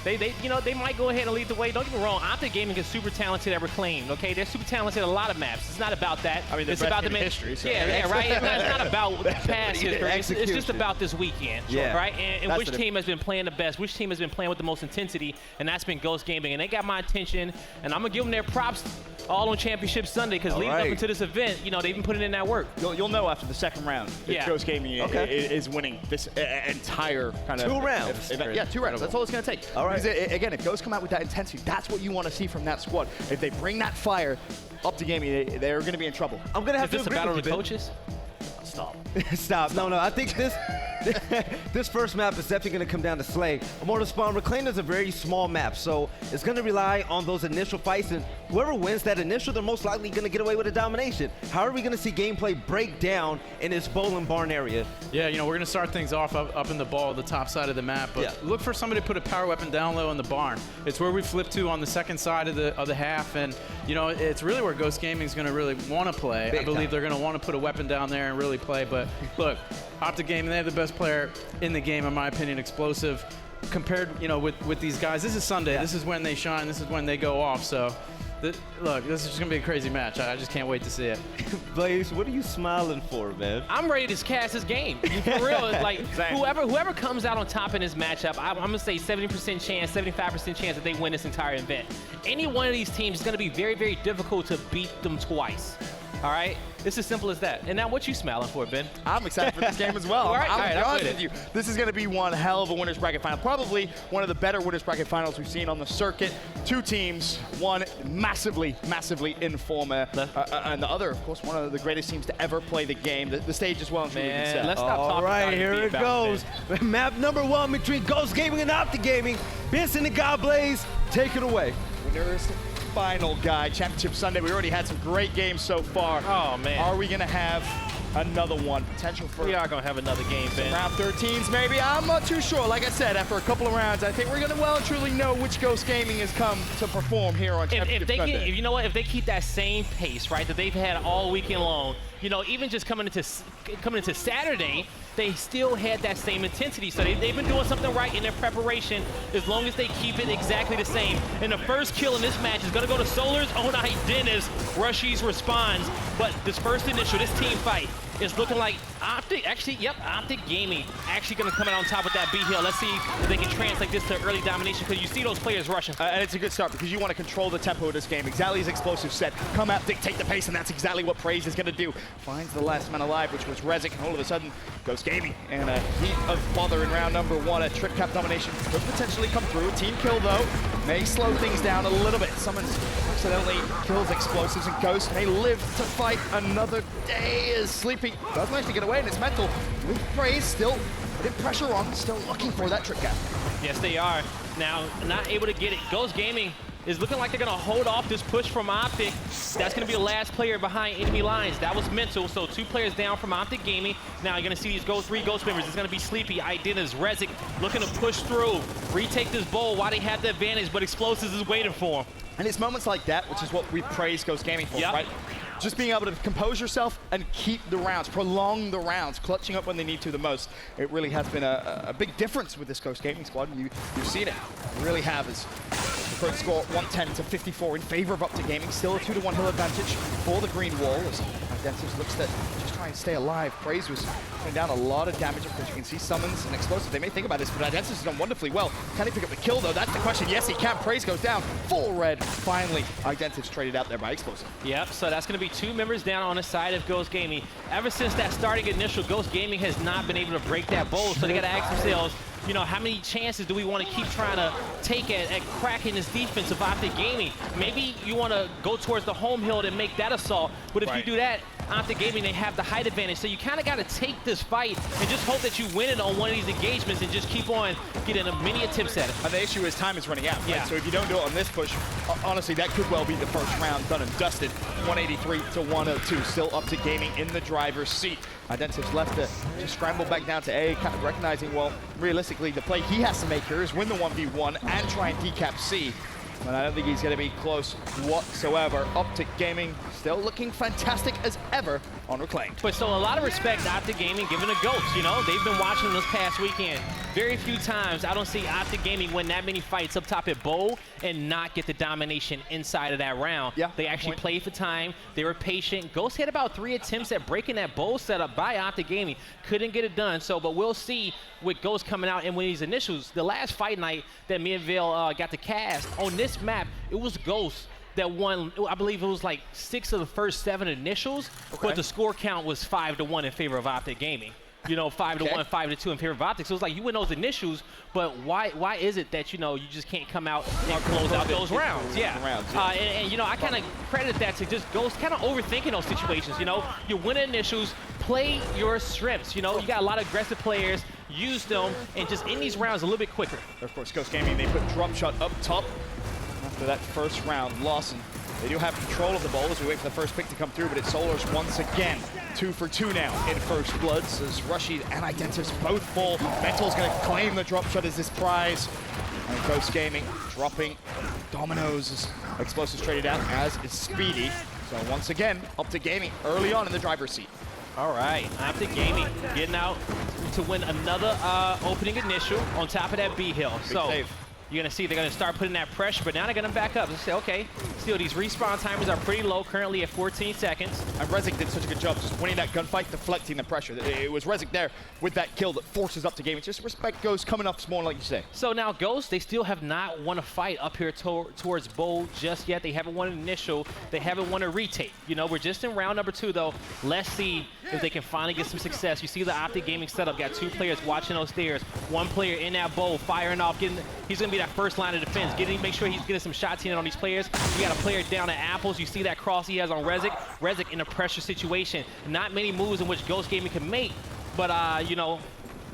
They might go ahead and lead the way. Don't get me wrong. OpTic Gaming is super talented at Reclaim. Okay, they're super talented at a lot of maps. It's not about that. I mean, it's about the history. So. Yeah, right. It's not about past history. It's just about this weekend. Yeah. Right. And which team has been playing the best? Which team has been playing with the most intensity? And that's been Ghost Gaming. And they got my attention. And I'm gonna give them their props all on Championship Sunday because leading up into this event, they've been putting in that work. You'll know after the second round if Ghost Gaming is winning this entire kind of 2 rounds. event. Yeah, 2 rounds. That's all it's going to take. All right. Because again, if Ghost come out with that intensity, that's what you want to see from that squad. If they bring that fire up to Gaming, they're going to be in trouble. I'm going to have to agree with you. Is this a battle of the coaches? Stop. Stop. No, I think this first map is definitely going to come down to Slay. Immortal Spawn, Reclaim is a very small map, so it's going to rely on those initial fights, and whoever wins that initial, they're most likely going to get away with a domination. How are we going to see gameplay break down in this bowling barn area? Yeah, we're going to start things off up in the ball, the top side of the map, but look for somebody to put a power weapon down low in the barn. It's where we flip to on the second side of the half, and it's really where Ghost Gaming is going to really want to play. I believe they're going to want to put a weapon down there and really play, but look, OpTic Gaming, they have the best player in the game, in my opinion, explosive. Compared, with these guys, this is Sunday. This is when they shine. This is when they go off. So, look, this is just gonna be a crazy match. I just can't wait to see it. Blaze, what are you smiling for, man? I'm ready to cast this game. For real, it's like whoever comes out on top in this matchup, I'm gonna say 70% chance, 75% chance that they win this entire event. Any one of these teams is gonna be very, very difficult to beat them twice. All right? It's as simple as that. And now, what you smiling for, Ben? I'm excited for this game as well. All right, I'm honest with you. This is going to be one hell of a winners bracket final. Probably one of the better winners bracket finals we've seen on the circuit. 2 teams, one massively, massively in form, and the other, of course, one of the greatest teams to ever play the game. The stage is well and truly set. Let's stop talking about it. All right, here it goes. Map number 1 between Ghost Gaming and OpTic Gaming. Benson and God Blaze, take it away. Winners final, guy. Championship Sunday. We already had some great games so far. Oh, man. Are we going to have another one? Potential for... We are going to have another game, Ben. Round 13s, maybe. I'm not too sure. Like I said, after a couple of rounds, I think we're going to well and truly know which Ghost Gaming has come to perform here on Championship Sunday. You know what? If they keep that same pace, right, that they've had all weekend long, even just coming into Saturday, they still had that same intensity. So they've been doing something right in their preparation as long as they keep it exactly the same. And the first kill in this match is going to go to Solar's own Dennis. Rushies responds. But this first initial, this team fight, is looking like OpTic, OpTic Gaming actually going to come out on top with that B-Hill. Let's see if they can translate this to early domination, because you see those players rushing. And it's a good start because you want to control the tempo of this game. Exactly as Explosive said, come out, dictate the pace, and that's exactly what Praise is going to do. Finds the last man alive, which was Rezik, and all of a sudden, Ghost Gaming. And a heat of bother in round number 1. A trip cap domination could potentially come through. A team kill, though, may slow things down a little bit. Summons accidentally kills Explosives, and Ghost may live to fight another day as Sleepy does manage to get away, and it's mental. With Praise still putting pressure on, still looking for that trip cap. Yes, they are. Now, not able to get it. Ghost Gaming is looking like they're going to hold off this push from OpTic. That's going to be the last player behind enemy lines. That was mental, so 2 players down from OpTic Gaming. Now you're going to see these 3 Ghost members. It's going to be Sleepy, Idenna's, Rezik, looking to push through, retake this bowl while they have the advantage, but Explosives is waiting for them. And it's moments like that, which is what we praise Ghost Gaming for, right? Just being able to compose yourself and keep the rounds, prolong the rounds, clutching up when they need to the most. It really has been a big difference with this Ghost Gaming squad, and you've seen it. You really have. As the current score 110 to 54 in favor of OpTic Gaming. Still a 2-to-1 hill advantage for the green wall as Identives looks to just try and stay alive. Praise was putting down a lot of damage. Of course, you can see Summons and Explosive. They may think about this, but Identities has done wonderfully well. Can he pick up the kill, though? That's the question. Yes, he can. Praise goes down. Full red. Finally, Identities traded out there by Explosive. Yep, so that's going to be 2 members down on the side of Ghost Gaming. Ever since that starting initial, Ghost Gaming has not been able to break that bowl, so they got to ask themselves, how many chances do we want to keep trying to take at cracking this defense of OpTic Gaming? Maybe you want to go towards the home hill and make that assault, but if you do that, OpTic Gaming, they have the height advantage, so you kind of got to take this fight and just hope that you win it on one of these engagements and just keep on getting many attempts at it. And the issue is time is running out, right? So if you don't do it on this push, honestly, that could well be the first round done and dusted. 183 to 102, still OpTic Gaming in the driver's seat. Identives left to just scramble back down to A, kind of recognizing, well, realistically, the play he has to make here is win the 1v1 and try and decap C. But I don't think he's going to be close whatsoever. OpTic Gaming still looking fantastic as ever on Reclaimed. But so a lot of respect to OpTic Gaming giving the Ghost, you know. They've been watching this past weekend. Very few times I don't see OpTic Gaming win that many fights up top at Bowl and not get the domination inside of that round. Yeah, they actually played for time. They were patient. Ghost had about 3 attempts at breaking that Bowl setup by OpTic Gaming. Couldn't get it done. So, but we'll see with Ghost coming out and with these initials. The last fight night that me and Vale got to cast on this map, it was Ghost that won. I believe it was like 6 of the first 7 initials, but the score count was 5-1 in favor of OpTic Gaming. You know, 5-1, 5-2 in favor of OpTic. So it's like you win those initials, but why is it that, you know, you just can't come out and close out those rounds? Yeah. And you know, I kind of credit that to just Ghost kind of overthinking those situations. You know, you win initials, play your strengths. You know, you got a lot of aggressive players, use them, and just end these rounds a little bit quicker. Of course, Ghost Gaming, they put drop shot up top after that first round loss. And they do have control of the ball as we wait for the first pick to come through, but it's Solars once again. 2 for 2 now in first bloods as Rashid and Identitus both fall. Mental's going to claim the drop shot as this prize. And Ghost Gaming dropping dominoes as Explosives traded out, as is Speedy. So once again, OpTic Gaming early on in the driver's seat. All right, OpTic Gaming getting out to win another opening initial on top of that B hill. Big save. You're going to see they're going to start putting that pressure, but now they're going to back up and say, okay, still these respawn timers are pretty low, currently at 14 seconds. And Rezik did such a good job just winning that gunfight, deflecting the pressure. It was Rezik there with that kill that forces OpTic Gaming. Just respect Ghost coming up small, like you say. So now Ghost, they still have not won a fight up here towards Bowl just yet. They haven't won an initial. They haven't won a retake. You know, we're just in round number 2, though. Let's see if they can finally get some success. You see the OpTic Gaming setup. Got 2 players watching those stairs. 1 player in that Bowl, firing off, he's going to be that first line of defense. Make sure he's getting some shots in on these players. You got a player down at Apples. You see that cross he has on Rezik. Rezik in a pressure situation. Not many moves in which Ghost Gaming can make, but you know,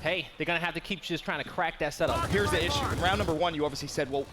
hey, they're going to have to keep just trying to crack that setup. Here's the issue. In round number 1, you obviously said, well,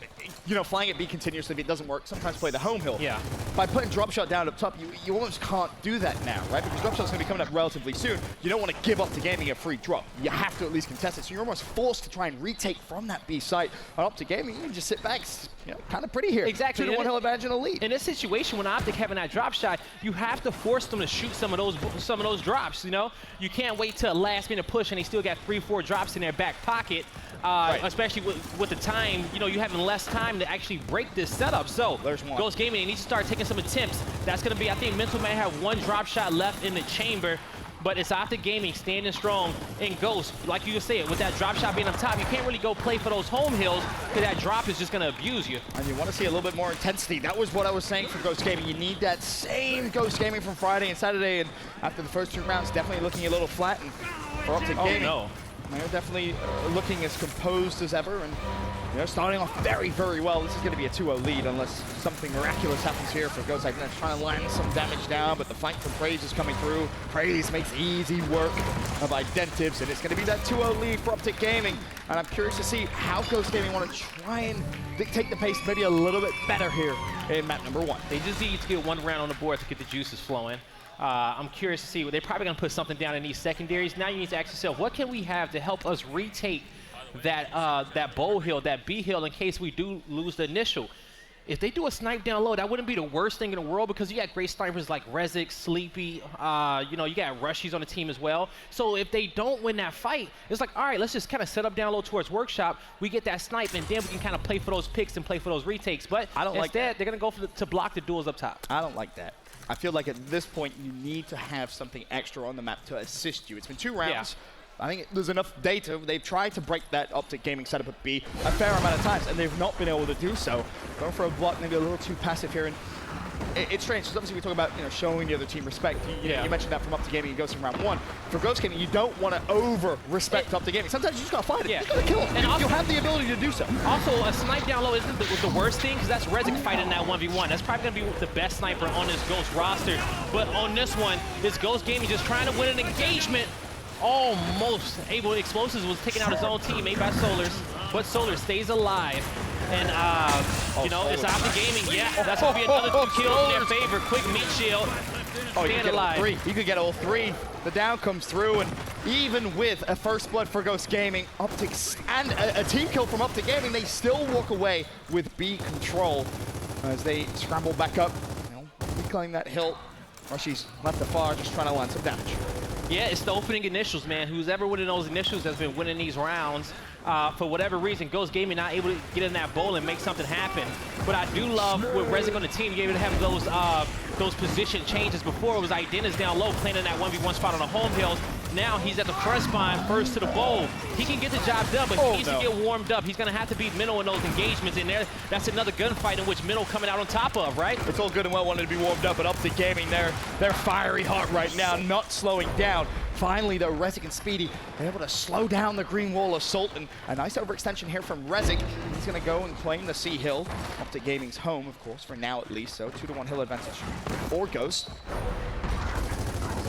you know, flying at B continuously, if it doesn't work, sometimes play the home hill. Yeah. By putting drop shot down up top, you almost can't do that now, right? Because drop shot's going to be coming up relatively soon. You don't want to give up to Gaming a free drop. You have to at least contest it. So you're almost forced to try and retake from that B site. On OpTic Gaming, you can just sit back. You know, kind of pretty here. Exactly. 2-1 hill advantage in a lead. In this situation, when OpTic having that drop shot, you have to force them to shoot some of those drops. You know, you can't wait till a last minute push and they still got 3-4 drops in their back pocket. Especially with the time, you know, you having less time to actually break this setup. So there's one. Ghost Gaming, they need to start taking some attempts. That's going to be, I think Mental may have 1 drop shot left in the chamber, but it's OpTic Gaming standing strong. And Ghost, like you said, with that drop shot being up top, you can't really go play for those home hills because that drop is just going to abuse you. And you want to see a little bit more intensity. That was what I was saying for Ghost Gaming. You need that same Ghost Gaming from Friday and Saturday, and after the first 2 rounds, definitely looking a little flat. And for OpTic Gaming, no. They're definitely looking as composed as ever, and they're starting off very, very well. This is going to be a 2-0 lead unless something miraculous happens here for Ghost. They're trying to land some damage down, but the fight for Praise is coming through. Praise makes easy work of Identives, and it's going to be that 2-0 lead for OpTic Gaming. And I'm curious to see how Ghost Gaming want to try and dictate the pace maybe a little bit better here in map number 1. They just need to get 1 round on the board to get the juices flowing. I'm curious to see. They're probably going to put something down in these secondaries. Now you need to ask yourself, what can we have to help us retake that Bowl hill, that B hill, in case we do lose the initial? If they do a snipe down low, that wouldn't be the worst thing in the world because you got great snipers like Rezik, Sleepy, you know, you got Rushies on the team as well. So if they don't win that fight, it's like, all right, let's just kind of set up down low towards Workshop. We get that snipe, and then we can kind of play for those picks and play for those retakes. But instead, they're going to go to block the duels up top. I don't like that. I feel like at this point, you need to have something extra on the map to assist you. It's been 2 rounds. Yeah. I think there's enough data. They've tried to break that OpTic Gaming setup at B a fair amount of times, and they've not been able to do so. Going for a block, maybe a little too passive here. And it's strange, because obviously we talk about, you know, showing the other team respect. You mentioned that from OpTic Gaming and Ghost in round 1. For Ghost Gaming, you don't want to over-respect OpTic Gaming. Sometimes you just got to fight it. You got to kill him. And you'll have the ability to do so. Also, a snipe down low isn't the worst thing, because that's Rezik fighting that 1v1. That's probably going to be the best sniper on this Ghost roster. But on this one, this Ghost Gaming just trying to win an engagement. Almost able. Explosives was taking out his own teammate by Solars, but Solars stays alive. And, you know, it's OpTic Gaming. Yeah, that's going to be another 2 kills in their favor. Quick meat shield. Stand alive. He could get all 3. The down comes through, and even with a first blood for Ghost Gaming, OpTic and a team kill from OpTic Gaming, they still walk away with B control as they scramble back up. You know, reclaim that hill. She's left the far, just trying to land some damage. Yeah, it's the opening initials, man. Who's ever winning those initials has been winning these rounds. For whatever reason, Ghost Gaming not able to get in that bowl and make something happen. But I do love with Rezik on the team, you're able to have those position changes. Before it was Idennis down low, playing in that 1v1 spot on the home hills. Now he's at the front spine, first to the bowl. He can get the job done, but he needs to get warmed up. He's going to have to beat Minnow in those engagements. And there, that's another gunfight in which Minnow coming out on top of, right? It's all good and well wanting to be warmed up, but OpTic Gaming, they're fiery hot right now, not slowing down. Finally, though, Rezik and Speedy, they're able to slow down the green wall assault, and a nice overextension here from Rezik. He's going to go and claim the C hill. OpTic Gaming's home, of course, for now at least, so 2-1 hill advantage for Ghost.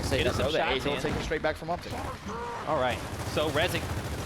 Say that, though, the A hill taken straight back from OpTic. All right, so Rezik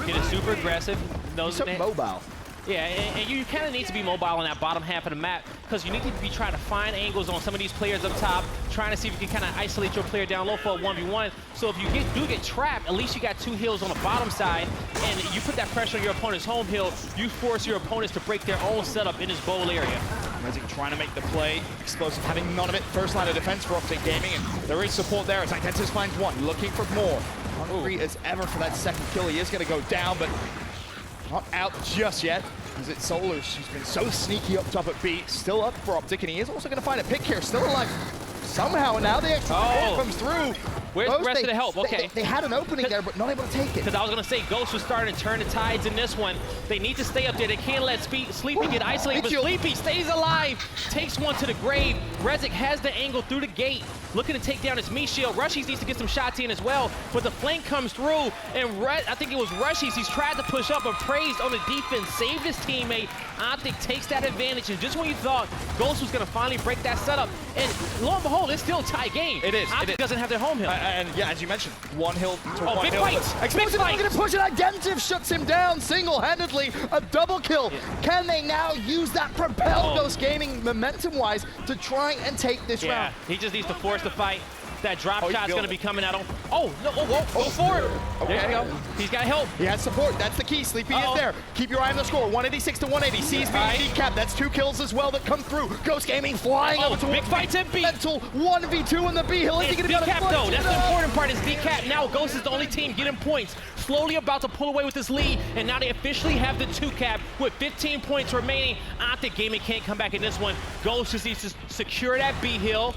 getting super aggressive. He's so mobile. Yeah, and you kind of need to be mobile in that bottom half of the map because you need to be trying to find angles on some of these players up top, trying to see if you can kind of isolate your player down low for a 1v1. So if you do get trapped, at least you got 2 hills on the bottom side, and you put that pressure on your opponent's home hill, you force your opponents to break their own setup in this bowl area. Rezik trying to make the play. Explosive having none of it. First line of defense for OpTic Gaming, and there is support there as Identis finds one, looking for more. Hungry as ever for that second kill. He is going to go down, but not out just yet. Is it Solars? He's been so sneaky up top at B. Still up for OpTic, and he is also going to find a pick here. Still alive somehow, and now the extra support comes through. Where's the rest of the help? Okay. They had an opening there, but not able to take it. Because I was going to say, Ghost was starting to turn the tides in this one. They need to stay up there. They can't let Sleepy get isolated, but Sleepy stays alive, takes one to the grave. Rezik has the angle through the gate, looking to take down his meat shield. Rushies needs to get some shots in as well, but the flank comes through, and I think it was Rushies. He's tried to push up, but praised on the defense, saved his teammate. OpTic takes that advantage, and just when you thought Ghost was going to finally break that setup, and lo and behold, it's still a tie game. It is. OpTic doesn't have their home hill. And yeah, as you mentioned, 1 hill to 1 big hill. Fight. Explosive going to push it. Identiv shuts him down single-handedly. A double kill. Yeah. Can they now use that propel Ghost Gaming momentum-wise to try and take this round? He just needs to force the fight. That drop shot's going to be coming out. Oh, no, go for it. Okay. There you go. He's got help. He has support. That's the key. Sleepy is there. Keep your eye on the score. 186 to 180. Sees decap. That's 2 kills as well that come through. Ghost Gaming flying over to big fights in B. Mental 1v2 in the B hill. It's decap, though. That's the important part is decap. Now Ghost is the only team getting points. Slowly about to pull away with this lead, and now they officially have the 2 cap with 15 points remaining. OpTic Gaming can't come back in this one. Ghost just needs to secure that B hill.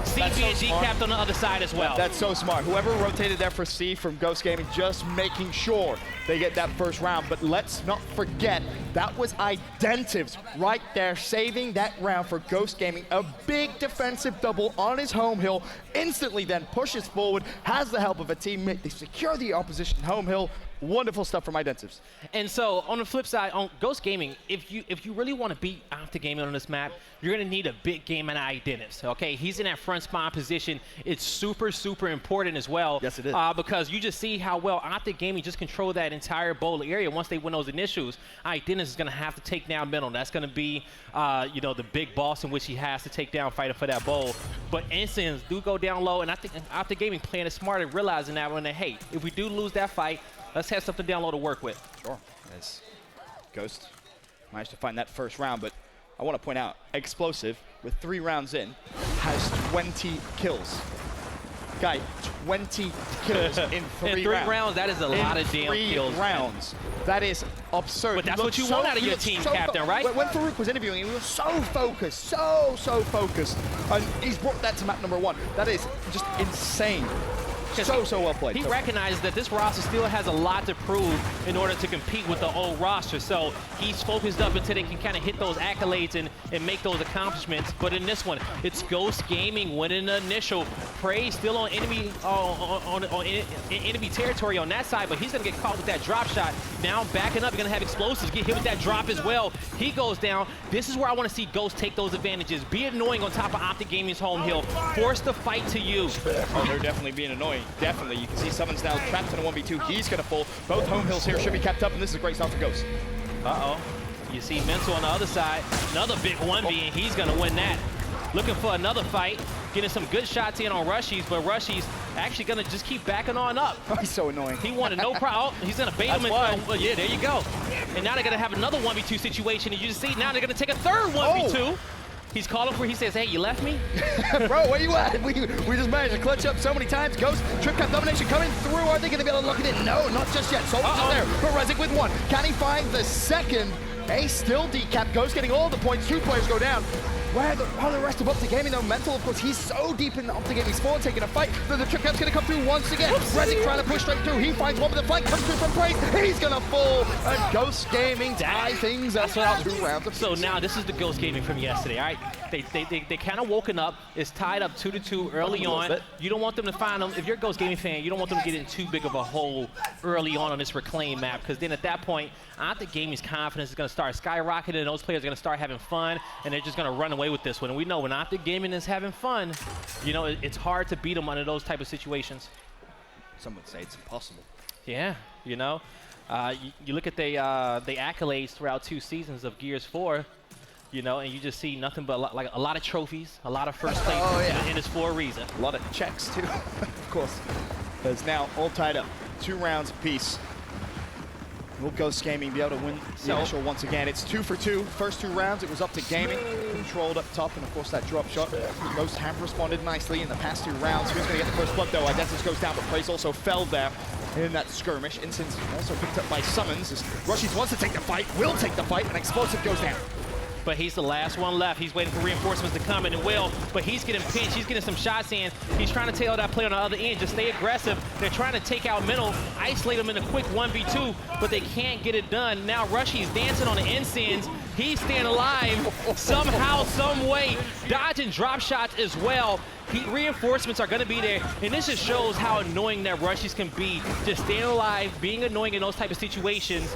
CB and decapped on the other side as well. That's so smart. Whoever rotated there for C from Ghost Gaming, just making sure they get that first round. But let's not forget, that was Identiv's right there, saving that round for Ghost Gaming. A big defensive double on his home hill. Instantly then pushes forward, has the help of a teammate. They secure the opposition home hill. Wonderful stuff from Identivs. And so on the flip side, on Ghost Gaming, if you really want to beat OpTic Gaming on this map, you're going to need a big game in Identivs. Okay, he's in that front spawn position. It's super, super important as well. Yes, it is. Because you just see how well OpTic Gaming just control that entire bowl area. Once they win those initials, Identivs is going to have to take down Minnow. That's going to be, the big boss in which he has to take down, fighting for that bowl. But instants do go down low, and I think OpTic Gaming playing it smart and realizing that when hey, if we do lose that fight, let's have something down low to work with. Sure. As Ghost managed to find that first round, but I want to point out, Explosive, with 3 rounds in, has 20 kills. Guy, 20 kills in 3 rounds. That is a lot of damn kills. 3 rounds. That is absurd. But that's what you want out of your team, captain, right? When Farouk was interviewing, he was so focused, so focused. And he's brought that to map number 1. That is just insane. So well played. He recognizes that this roster still has a lot to prove in order to compete with the old roster. So he's focused up until they can kind of hit those accolades and make those accomplishments. But in this one, it's Ghost Gaming winning the initial. Prey still on enemy enemy territory on that side, but he's going to get caught with that drop shot. Now backing up, you're going to have Explosives get hit with that drop as well. He goes down. This is where I want to see Ghost take those advantages. Be annoying on top of OpTic Gaming's home hill. Force the fight to you. Oh, they're definitely being annoying. Definitely. You can see Summons now trapped in a 1v2. He's going to fall. Both home hills here should be kept up, and this is a great start for Ghost. Uh-oh. You see Mental on the other side. Another big 1v, and he's going to win that. Looking for another fight. Getting some good shots in on Rushies, but Rushies actually going to just keep backing on up. Oh, he's so annoying. He wanted no problem. He's going to bait him. Yeah, there you go. And now they're going to have another 1v2 situation. And you just see now they're going to take a third 1v2. He's calling for, he says, hey, you left me? Bro, where you at? We just managed to clutch up so many times. Ghost, trip cap domination coming through. Are they going to be able to lock it in? No, not just yet. Soldiers is there, but Rezik with one. Can he find the second? Ace still decapped. Ghost getting all the points. 2 players go down. Where are the rest of OpTic Gaming though? Mental, of course, he's so deep in the OpTic Gaming spawn, taking a fight that the trip cap's going to come through once again. Rezik trying to push straight through. He finds one with the flank, comes through from Praise. He's going to fall. And Ghost Gaming tie things up for 2 rounds. So now this is the Ghost Gaming from yesterday, all right? They kind of woken up. It's tied up 2-2 early on. You don't want them to find them. If you're a Ghost Gaming fan, you don't want them to get in too big of a hole early on this Reclaim map, because then at that point, OpTic Gaming's confidence is going to start skyrocketing, and those players are going to start having fun, and they're just going to run away with this one. And we know when OpTic Gaming is having fun, you know, it's hard to beat them under those type of situations. Some would say it's impossible. Yeah, you know. You look at the accolades throughout 2 seasons of Gears 4, you know, and you just see nothing but a lot of trophies, a lot of first place, and it's for a reason. A lot of checks, too, of course. It's now all tied up. 2 rounds apiece. Will Ghost Gaming be able to win the initial once again? It's 2 for 2. First 2 rounds, it was OpTic Gaming. Controlled up top, and of course that drop shot. Ghost have responded nicely in the past 2 rounds. Who's going to get the first blood, though? Identis goes down, but Praise also fell there in that skirmish. Instance also picked up by Summons. As Rushies wants to take the fight, will take the fight, and Explosive goes down. But he's the last one left. He's waiting for reinforcements to come, and it will. But he's getting pinched. He's getting some shots in. He's trying to tail that play on the other end. Just stay aggressive. They're trying to take out Mental, isolate him in a quick 1v2, but they can't get it done. Now Rushy's dancing on the ensigns. He's staying alive somehow, some way, dodging drop shots as well. Reinforcements are going to be there, and this just shows how annoying that Rushies can be. Just staying alive, being annoying in those type of situations,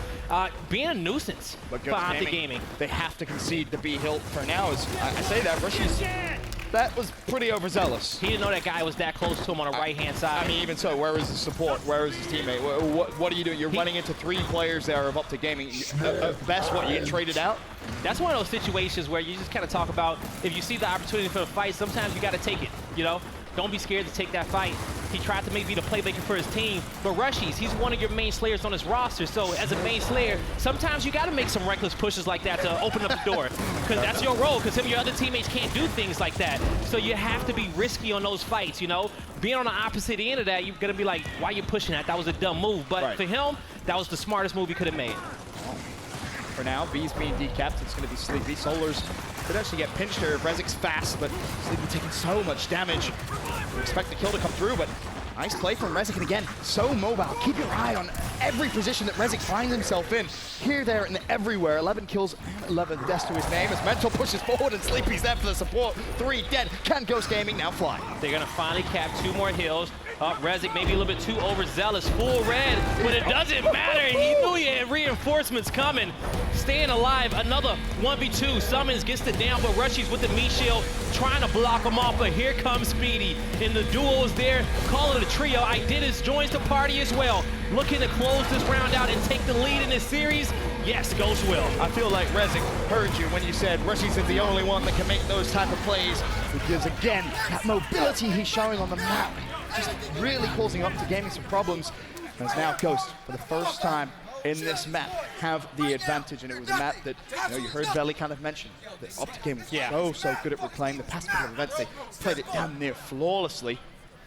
being a nuisance for OpTic Gaming. They have to concede the B hill for now. As I say that, Rushies, that was pretty overzealous. He didn't know that guy was that close to him on the right-hand side. I mean, even so, where is the support? Where is his teammate? What are you doing? You're running into 3 players there of OpTic Gaming. At best, what, you get traded out? That's one of those situations where you just kind of talk about, if you see the opportunity for a fight, sometimes you got to take it, you know? Don't be scared to take that fight. He tried to maybe be the playmaker for his team, but Rushies, he's one of your main slayers on his roster, so as a main slayer, sometimes you got to make some reckless pushes like that to open up the door, because that's your role, because some of your other teammates can't do things like that. So you have to be risky on those fights, you know? Being on the opposite end of that, you're going to be like, why are you pushing that? That was a dumb move, but for him, that was the smartest move he could have made. For now, B's being decapped. It's going to be Sleepy. Solars could actually get pinched here. Rezik's fast, but Sleepy taking so much damage. We expect the kill to come through, but nice play from Rezik. And again, so mobile. Keep your eye on every position that Rezik finds himself in. Here, there, and everywhere. 11 kills and 11 deaths to his name as Mental pushes forward and Sleepy's there for the support. 3 dead. Can Ghost Gaming now fly? They're going to finally cap 2 more hills. Rezik maybe a little bit too overzealous, full red, but it doesn't matter. He knew he had reinforcements coming. Staying alive, another 1v2. Summons gets the down, but Rushies with the meat shield, trying to block him off, but here comes Speedy. And the duo is there, calling it a trio. Identis joins the party as well. Looking to close this round out and take the lead in this series. Yes, Ghost will. I feel like Rezik heard you when you said Rushies is the only one that can make those type of plays. Because again, that mobility he's showing on the map, just really causing OpTic Gaming some problems. As now Ghost, for the first time in this map, have the advantage. And it was a map that, you know, you heard Belly kind of mention, that OpTic Gaming was so good at Reclaim. The past couple of events, they played it down near flawlessly.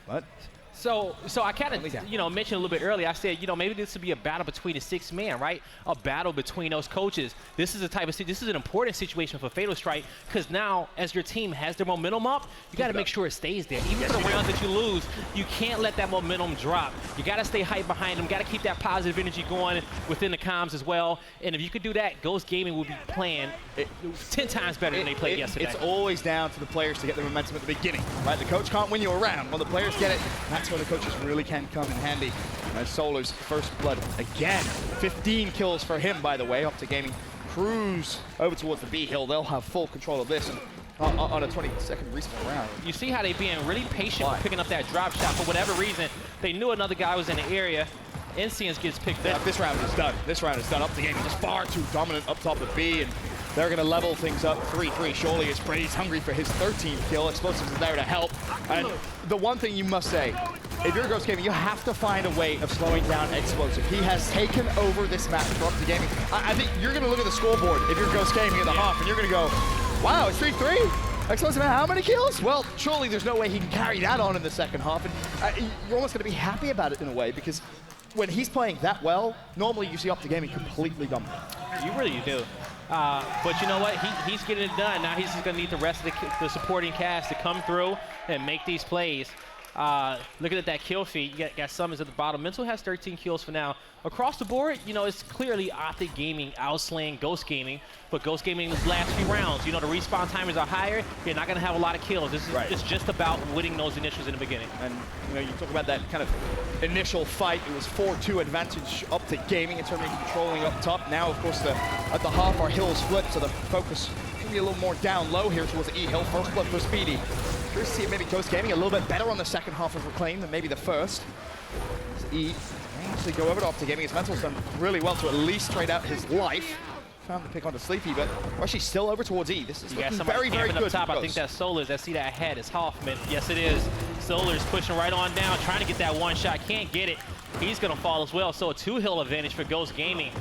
But So I kind of, you know, mentioned a little bit earlier, I said, you know, maybe this would be a battle between the 6 men, right? A battle between those coaches. This is this is an important situation for Fatal Strike, because now, as your team has their momentum up, you got to make sure it stays there. Even for the rounds that you lose, you can't let that momentum drop. You got to stay hyped behind them, got to keep that positive energy going within the comms as well. And if you could do that, Ghost Gaming will be playing 10 times better than they played yesterday. It's always down to the players to get the momentum at the beginning, right? The coach can't win you around. When the players get it, that's where the coaches really can come in handy. Solar's first blood again. 15 kills for him, by the way. OpTic Gaming cruise over towards the B hill. They'll have full control of this on a 20-second respawn round. You see how they being really patient with picking up that drop shot. For whatever reason, they knew another guy was in the area. Insians gets picked up. This round is done. This round is done. OpTic Gaming just far too dominant up top of B, and they're going to level things up 3-3. Surely is Praise hungry for his 13th kill. Explosives is there to help. And the one thing you must say, if you're Ghost Gaming, you have to find a way of slowing down Explosive. He has taken over this map for OpTic Gaming. I think you're going to look at the scoreboard if you're Ghost Gaming in the half, and you're going to go, Wow, it's 3-3. Explosive, how many kills? Well, surely there's no way he can carry that on in the second half. And you're almost going to be happy about it in a way, because when he's playing that well, normally you see OpTic Gaming completely dominant. You really do. But you know what? He's getting it done. Now he's just going to need the rest of the supporting cast to come through and make these plays. Looking at that kill feed, you got Summons at the bottom. Mental has 13 kills for now. Across the board, you know, it's clearly OpTic Gaming outslaying Ghost Gaming, but Ghost Gaming's last few rounds, you know, the respawn timers are higher. You're not going to have a lot of kills. This is it's just about winning those initials in the beginning. And, you know, you talk about that kind of initial fight. It was 4-2 advantage OpTic Gaming in terms of controlling up top. Now, of course, at the half, our hills flip, so the focus can be a little more down low here towards the E hill. First blood for Speedy. Curious to see maybe Ghost Gaming a little bit better on the second half of Reclaim than maybe the first. As E may actually go over to OpTic Gaming. His mental's done really well to at least trade out his life. Found the pick onto Sleepy, but actually still over towards E. This is looking very, very good. Up top. I think that's Solars. I see that head is Hoffman. Yes, it is. Solars pushing right on down, trying to get that one shot. Can't get it. He's going to fall as well. So a 2-hill advantage for Ghost Gaming.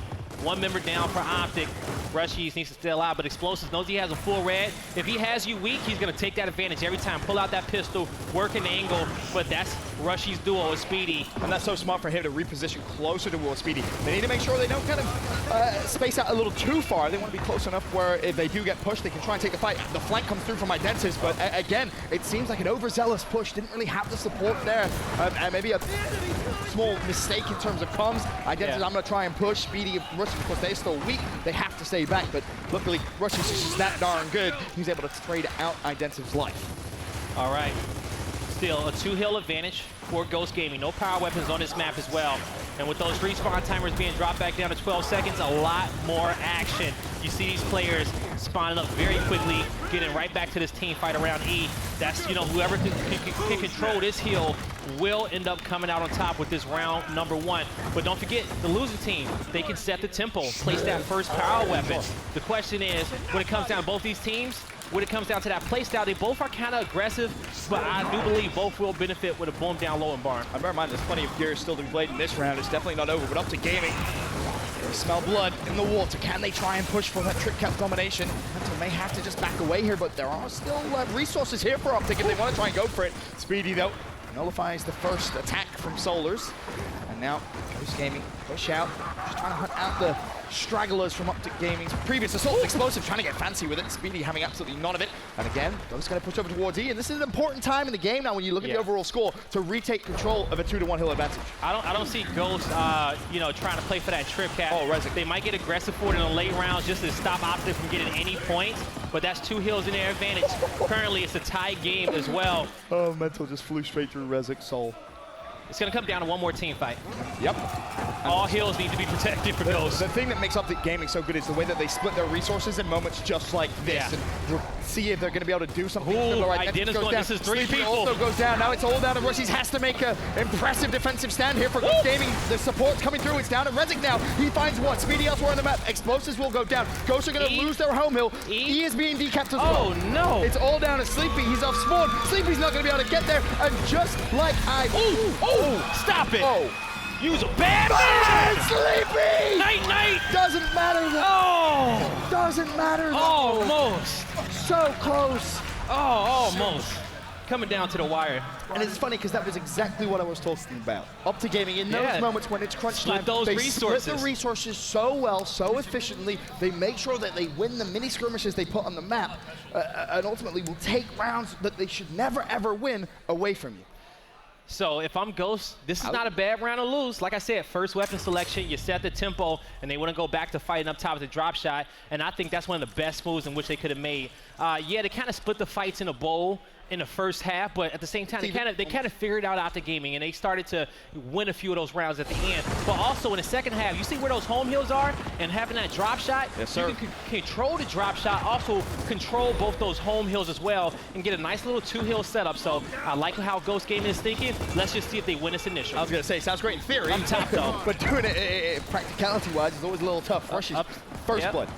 One member down for OpTic. Rushies needs to stay alive, but Explosives knows he has a full red. If he has you weak, he's going to take that advantage every time. Pull out that pistol, work an angle, but that's Rushies' duo with Speedy. And that's so smart for him to reposition closer to Will Speedy. They need to make sure they don't kind of space out a little too far. They want to be close enough where if they do get pushed, they can try and take the fight. The flank comes through from Identis, but again, it seems like an overzealous push. Didn't really have the support there. And maybe a small mistake in terms of comms. Identis, I'm going to try and push. Speedy, Rush, of course, they're still weak. They have to stay back, but luckily, Rush is just that darn good. He's able to trade out Identis's life. All right. Still a 2-hill advantage for Ghost Gaming. No power weapons on this map as well. And with those respawn timers being dropped back down to 12 seconds, a lot more action. You see these players spawning up very quickly, getting right back to this team fight around E. That's, you know, whoever can control this hill will end up coming out on top with this round number 1. But don't forget, the losing team, they can set the tempo, place that first power weapon. The question is, when it comes down to both these teams, when it comes down to that playstyle, they both are kind of aggressive, but I do believe both will benefit with a boom down low and barn. I bear in mind, there's plenty of gear still to be played in this round. It's definitely not over, but OpTic Gaming. They smell blood in the water. Can they try and push for that trick cap domination? Mental may have to just back away here, but there are still resources here for OpTic if they want to try and go for it. Speedy, though, nullifies the first attack from Solars. And now, Ghost Gaming push out, just trying to hunt out the stragglers from OpTic Gaming's previous assault. Explosive trying to get fancy with it. Speedy having absolutely none of it. And again, Ghost going to push over towards E. And this is an important time in the game now when you look at the overall score to retake control of a 2-1 hill advantage. I don't see Ghost, you know, trying to play for that trip cap. Oh, Rezik. They might get aggressive for it in the late rounds just to stop OpTic from getting any points. But that's 2 hills in their advantage. Currently, it's a tie game as well. Oh, Mental just flew straight through Rezik's soul. It's going to come down to one more team fight. Yep. All hills need to be protected for Ghost. The thing that makes OpTic Gaming so good is the way that they split their resources in moments just like this. And see if they're going to be able to do something. This is 3 people. Also goes down. Now it's all down to Rushies. Has to make an impressive defensive stand here for Ghost Gaming. The support's coming through. It's down to Rezik now. He finds one. Speedy elsewhere on the map. Explosives will go down. Ghosts are going to lose their home hill. E is being decapped as well. Oh, no. It's all down to Sleepy. He's off spawn. Sleepy's not going to be able to get there. And just like Stop it. Oh. Use a bad man. Sleepy! Night. Doesn't matter. Doesn't matter. Almost. So close. Almost. Coming down to the wire. And it's funny because that was exactly what I was talking about. OpTic Gaming, in those moments when it's crunch time, they split the resources so well, so efficiently. They make sure that they win the mini skirmishes they put on the map, and ultimately will take rounds that they should never ever win away from you. So if I'm Ghost, this is not a bad round to lose. Like I said, first weapon selection, you set the tempo, and they want to go back to fighting up top with the drop shot. And I think that's one of the best moves in which they could have made. Yeah, they kind of split the fights in a bowl in the first half, but at the same time, they kind of figured out OpTic Gaming, and they started to win a few of those rounds at the end. But also in the second half, you see where those home hills are, and having that drop shot, yes, sir. You can control the drop shot, also control both those home hills as well, and get a nice little 2-hill setup. So I like how Ghost Gaming is thinking. Let's just see if they win this initial. I was going to say, sounds great in theory. Up top, though. But doing it practicality-wise is always a little tough. Rushes first blood.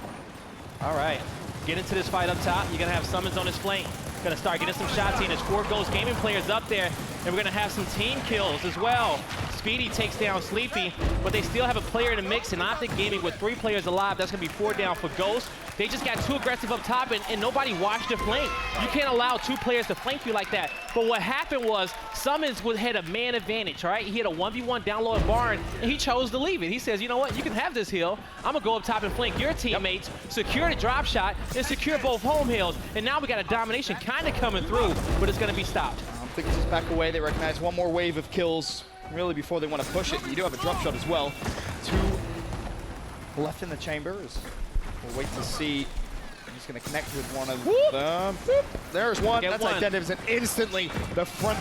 All right. Get into this fight up top. You're going to have Summons on his flank. Going to start getting some shots in. There's 4 Ghost Gaming players up there, and we're going to have some team kills as well. Speedy takes down Sleepy, but they still have a player in the mix, and OpTic Gaming with 3 players alive. That's going to be 4 down for Ghost. They just got too aggressive up top, and nobody watched the flank. You can't allow 2 players to flank you like that. But what happened was Summons had a man advantage, all right? He had a 1v1 down low at Barn, and he chose to leave it. He says, you know what? You can have this hill. I'm going to go up top and flank your teammates, secure the drop shot, and secure both home hills. And now we got a domination kind of coming through, but it's going to be stopped. OpTic just back away. They recognize one more wave of kills, really, before they want to push it. You do have a drop shot as well. 2 left in the chamber. We'll wait to see. He's going to connect with one of them. Boop. There's one. That's Identives, and instantly the front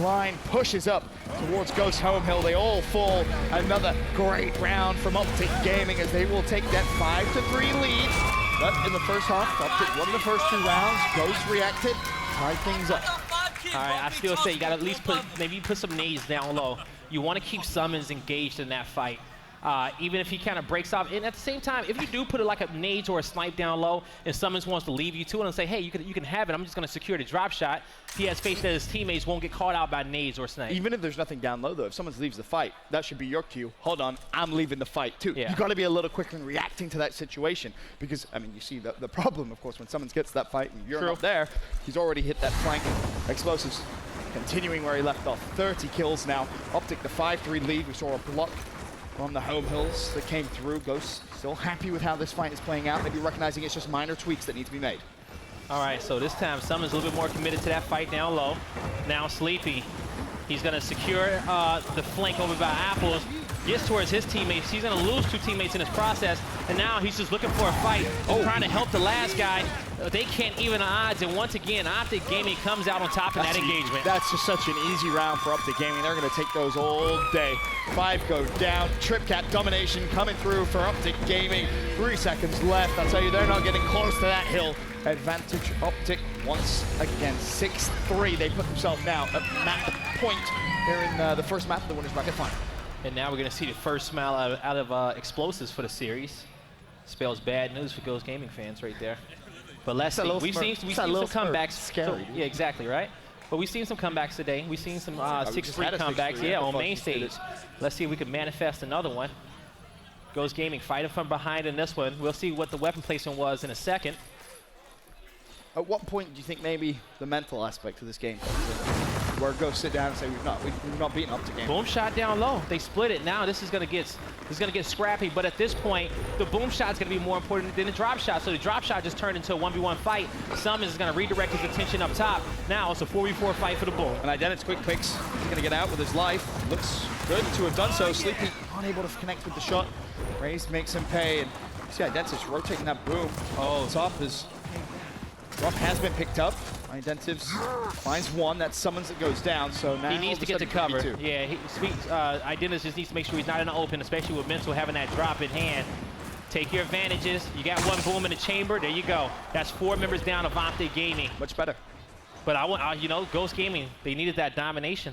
line pushes up towards Ghost Home Hill. They all fall. Another great round from OpTic Gaming as they will take that 5-3 lead. But in the first half, OpTic won the first 2 rounds. Ghost reacted, tied things up. All right, I still say you got to at least put some nades down low. You want to keep Summons engaged in that fight. Even if he kind of breaks off. And at the same time, if you do put it like a nades or a snipe down low and Summons wants to leave you to it and say, hey, you can have it, I'm just going to secure the drop shot, he has faith that his teammates won't get caught out by nades or snipe. Even if there's nothing down low, though, if Summons leaves the fight, that should be your cue. Hold on, I'm leaving the fight, too. Yeah. You've got to be a little quicker in reacting to that situation because, I mean, you see the problem, of course, when Summons gets that fight and you're not there, he's already hit that flank. Explosives continuing where he left off. 30 kills now. OpTic, the 5-3 lead. We saw a block on the home hills that came through. Ghost still happy with how this fight is playing out, maybe recognizing it's just minor tweaks that need to be made. All right, so this time Summons a little bit more committed to that fight down low. Now Sleepy, he's going to secure the flank over by Apples, gets towards his teammates. He's going to lose 2 teammates in this process, and now he's just looking for a fight. He's trying to help the last guy. They can't even the odds, and once again, OpTic Gaming comes out on top in that engagement. That's just such an easy round for OpTic Gaming. They're going to take those all day. 5 go down. Trip Cat domination coming through for OpTic Gaming. 3 seconds left. I'll tell you, they're not getting close to that hill. Advantage OpTic once again. 6-3. They put themselves now at map point here in the first map of the winners bracket final. And now we're going to see the first smile out of Explosives for the series. Spells bad news for Ghost Gaming fans right there. But let's see. We've seen some comebacks. Scary. Yeah, exactly, right? But we've seen some comebacks today. We've seen some 6-3 comebacks, yeah, on main stage. Let's see if we can manifest another one. Ghost Gaming fighting from behind in this one. We'll see what the weapon placement was in a second. At what point do you think maybe the mental aspect of this game comes in? Where Ghost sit down and say we've not beaten OpTic Gaming? Boom shot down low. They split it. Now this is gonna get scrappy. But at this point, the boom shot's gonna be more important than the drop shot. So the drop shot just turned into a 1v1 fight. Summons is gonna redirect his attention up top. Now it's a 4v4 fight for the boom. And Identity's quick picks. He's gonna get out with his life. Looks good to have done so. Sleepy unable to connect with the shot. Raze makes him pay, and you see Identity's rotating that boom. Oh, top is. Drop has been picked up. Identities finds one. That Summons that goes down. So now he needs to get to cover. Yeah, Identities just needs to make sure he's not in the open, especially with Mental having that drop in hand. Take your advantages. You got one boom in the chamber. There you go. That's 4 members down of OpTic Gaming. Much better. But I want, you know, Ghost Gaming. They needed that domination.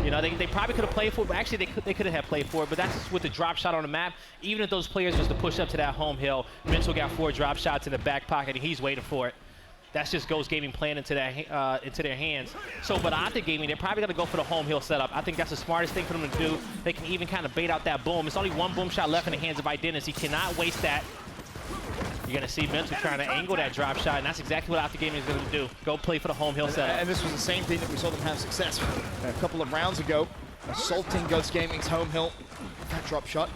You know, they probably could have played for it, but actually they could have played for it, but that's just with the drop shot on the map. Even if those players was to push up to that home hill, Mental got 4 drop shots in the back pocket, and he's waiting for it. That's just Ghost Gaming playing into their hands. So, but OpTic Gaming, they're probably going to go for the home hill setup. I think that's the smartest thing for them to do. They can even kind of bait out that boom. It's only 1 boom shot left in the hands of Identities. He cannot waste that. You're going to see Mental trying to angle that drop shot, and that's exactly what OpTic Gaming is going to do. Go play for the home hill setup. And this was the same thing that we saw them have success a couple of rounds ago. Assaulting Ghost Gaming's home hill. That drop shot.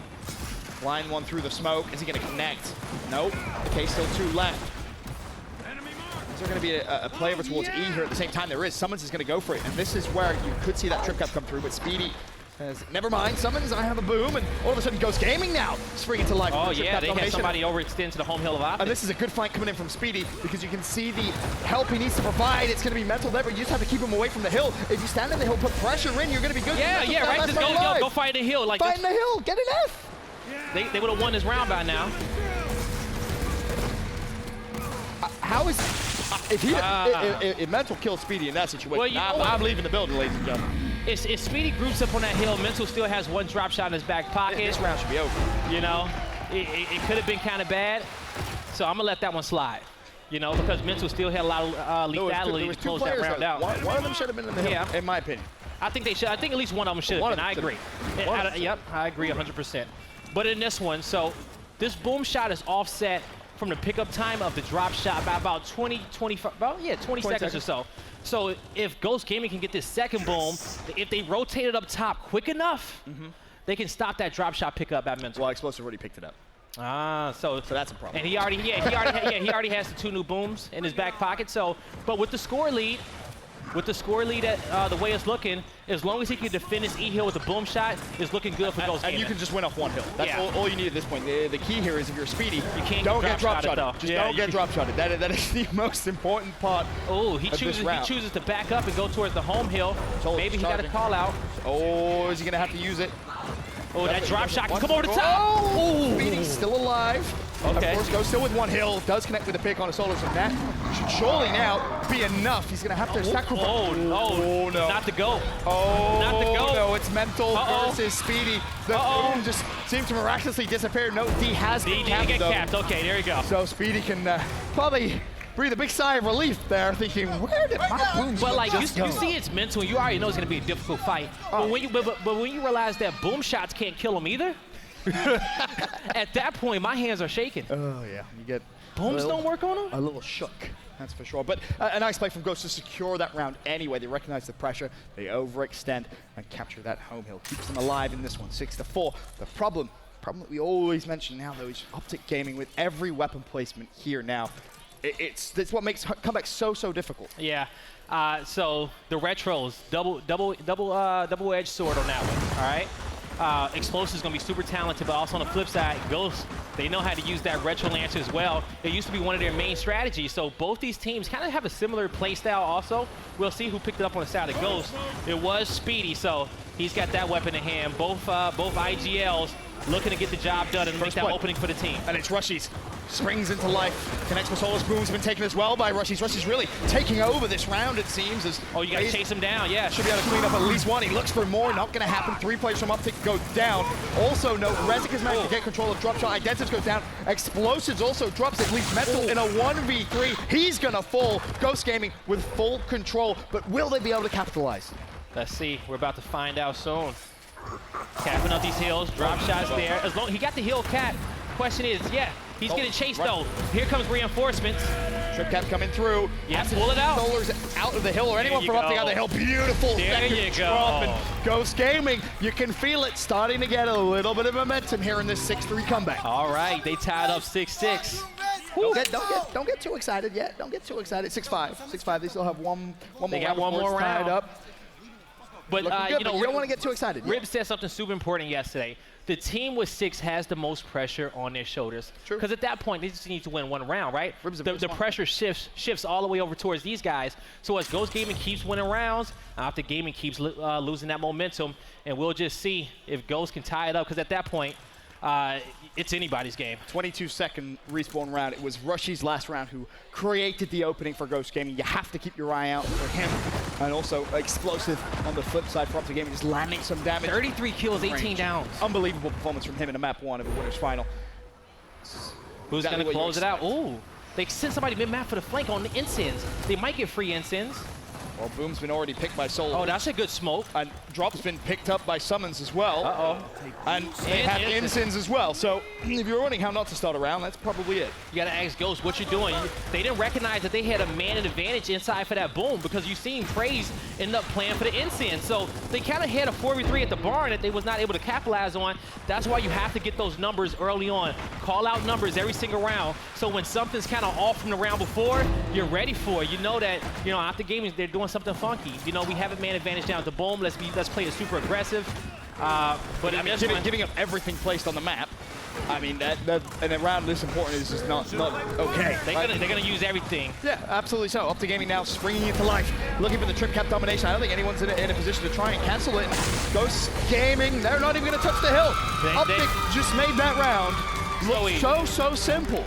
Line one through the smoke. Is he going to connect? Nope. Okay, still 2 left. Is there going to be a play over towards E here at the same time? There is. Summons is going to go for it. And this is where you could see that trip cap come through, but Speedy says, never mind, Summons, I have a boom. And all of a sudden, Ghost Gaming now springing to life. Oh, yeah, they had somebody overextend to the home hill of OpTic. And this is a good flank coming in from Speedy because you can see the help he needs to provide. It's going to be Mental there, but you just have to keep him away from the hill. If you stand in the hill, put pressure in, you're going to be good. Yeah, yeah, right. Just go fight the hill. Like fight in the hill. Get an F. They would have won this round by now. How is... If Mental kills Speedy in that situation, well, I'm leaving the building, ladies and gentlemen. If Speedy groups up on that hill, Mental still has 1 drop shot in his back pocket. This round should be over. You know, it could have been kind of bad. So I'm going to let that one slide. You know, because Mental still had a lot of lethality to close that round out. One of them should have been in the hill, in my opinion. I think they should. I think at least one of them should have been. I agree. Yep, I agree 100%. But in this one, so this boom shot is offset from the pickup time of the drop shot by about 20 seconds or so. So if Ghost Gaming can get this second boom, if they rotate it up top quick enough, they can stop that drop shot pickup at Mental. Well, Explosive already picked it up. So that's a problem. And he already has the 2 new booms in his back pocket. So, but with the score lead, at the way it's looking, as long as he can defend his E-Hill with a boom shot, it's looking good for Ghost Gaming. And you can just win off 1 hill. That's all you need at this point. The key here is if you're speedy, you can't don't get drop shotted. Just don't get drop shotted. That is the most important part. Oh, he chooses to back up and go towards the home hill. Maybe he got a call out. Oh, is he gonna have to use it? Oh, that drop shot can come over the top. Oh, Speedy's still alive. Okay. Of course, goes still with 1 hill. Does connect with a pick on a solo, so that should surely now be enough. He's gonna have to sacrifice. Oh, no. Not the go. Oh, not the go. No, it's Mental versus Speedy. The boom just seems to miraculously disappear. No, D has been capped, get capped. Okay, there you go. So Speedy can probably breathe a big sigh of relief there, thinking, where did my boom But like, you go? see it's Mental, you already know it's gonna be a difficult fight. But when you realize that boom shots can't kill him either, at that point, my hands are shaking. Oh, yeah. You get booms don't work on him? A little shook, that's for sure. But a nice play from Ghost to secure that round anyway. They recognize the pressure, they overextend, and capture that home hill. Keeps them alive in this one, 6-4. The problem that we always mention now, though, is OpTic Gaming with every weapon placement here now. It's what makes comeback so difficult. Yeah. So the retros, double-edged sword on that one. All right. Explosive's gonna be super talented, but also on the flip side, Ghost, they know how to use that retro lancer as well. It used to be one of their main strategies. So both these teams kind of have a similar play style also. We'll see who picked it up on the side of Ghost. It was Speedy, so he's got that weapon in hand. Both IGLs looking to get the job done and make that opening for the team. And it's Rushies. Springs into life. Connects with Solar's booms have been taken as well by Rushies. Rushies really taking over this round, it seems. As you got to chase him down, yeah. Should be able to clean up at least 1. He looks for more. Not going to happen. 3 players from OpTic go down. Also note, Rezik has managed to get control of drop shot. Identives goes down. Explosives also drops it. Leaves Mental in a 1v3. He's going to fall. Ghost Gaming with full control. But will they be able to capitalize? Let's see. We're about to find out soon. Capping up these hills. Drop shots there. As long he got the hill cap. Question is, he's getting chased though. Here comes reinforcements. Trip cap coming through. Yeah, pull it out. Solar's out of the hill, or anyone from OpTic out of the hill. Beautiful second drop. And Ghost Gaming, you can feel it starting to get a little bit of momentum here in this 6-3 comeback. All right, they tied up 6-6. Don't get too excited yet. Don't get too excited. 6-5. 6-5. They still have one more round. They got one more round. Tied up. But you don't want to get too excited. Rib said something super important yesterday. The team with 6 has the most pressure on their shoulders. True. Because at that point, they just need to win 1 round, right? The pressure shifts all the way over towards these guys. So as Ghost Gaming keeps winning rounds, OpTic Gaming keeps losing that momentum, and we'll just see if Ghost can tie it up. Because at that point, it's anybody's game. 22-second respawn round. It was Rushy's last round who created the opening for Ghost Gaming. You have to keep your eye out for him. And also Explosive on the flip side for OpTic Gaming, just landing some damage. 33 kills, 18 downs. Unbelievable performance from him in a map 1 of a winner's final. Who's going to close it out? Ooh, they sent somebody mid-map for the flank on the ensigns. They might get free ensigns. Well, Boom's been already picked by Solar. Oh, that's a good smoke. And Drop's been picked up by Summons as well. And they have Ensigns as well. So if you're wondering how not to start a round, that's probably it. You got to ask Ghost what you're doing. They didn't recognize that they had a man advantage inside for that boom because you seen Praise end up playing for the Ensign. So they kind of had a 4v3 at the barn that they was not able to capitalize on. That's why you have to get those numbers early on. Call out numbers every single round. So when something's kind of off from the round before, you're ready for it. You know that, after gaming, they're doing something funky. We have a man advantage down at the boom. Let's play it super aggressive. But I mean, giving up everything placed on the map. I mean, that in a round this important is just not okay. They're gonna use everything. Yeah, absolutely so. OpTic Gaming now springing into life, looking for the trip cap domination. I don't think anyone's in a position to try and cancel it. Ghost Gaming, they're not even gonna touch the hill. OpTic just made that round look so simple.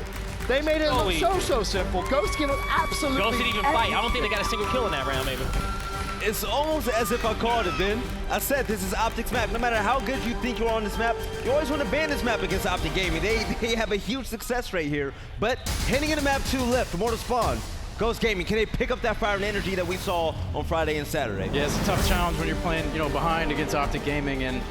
They made it look so simple. Ghost Gaming absolutely. Ghost didn't even fight. I don't think they got a single kill in that round, maybe. It's almost as if I called it, Ben. I said this is OpTic's map. No matter how good you think you are on this map, you always want to ban this map against OpTic Gaming. They have a huge success rate here. But heading into map 2 left, Immortal Spawn, Ghost Gaming, can they pick up that fire and energy that we saw on Friday and Saturday? Yeah, it's a tough challenge when you're playing, behind against OpTic Gaming, and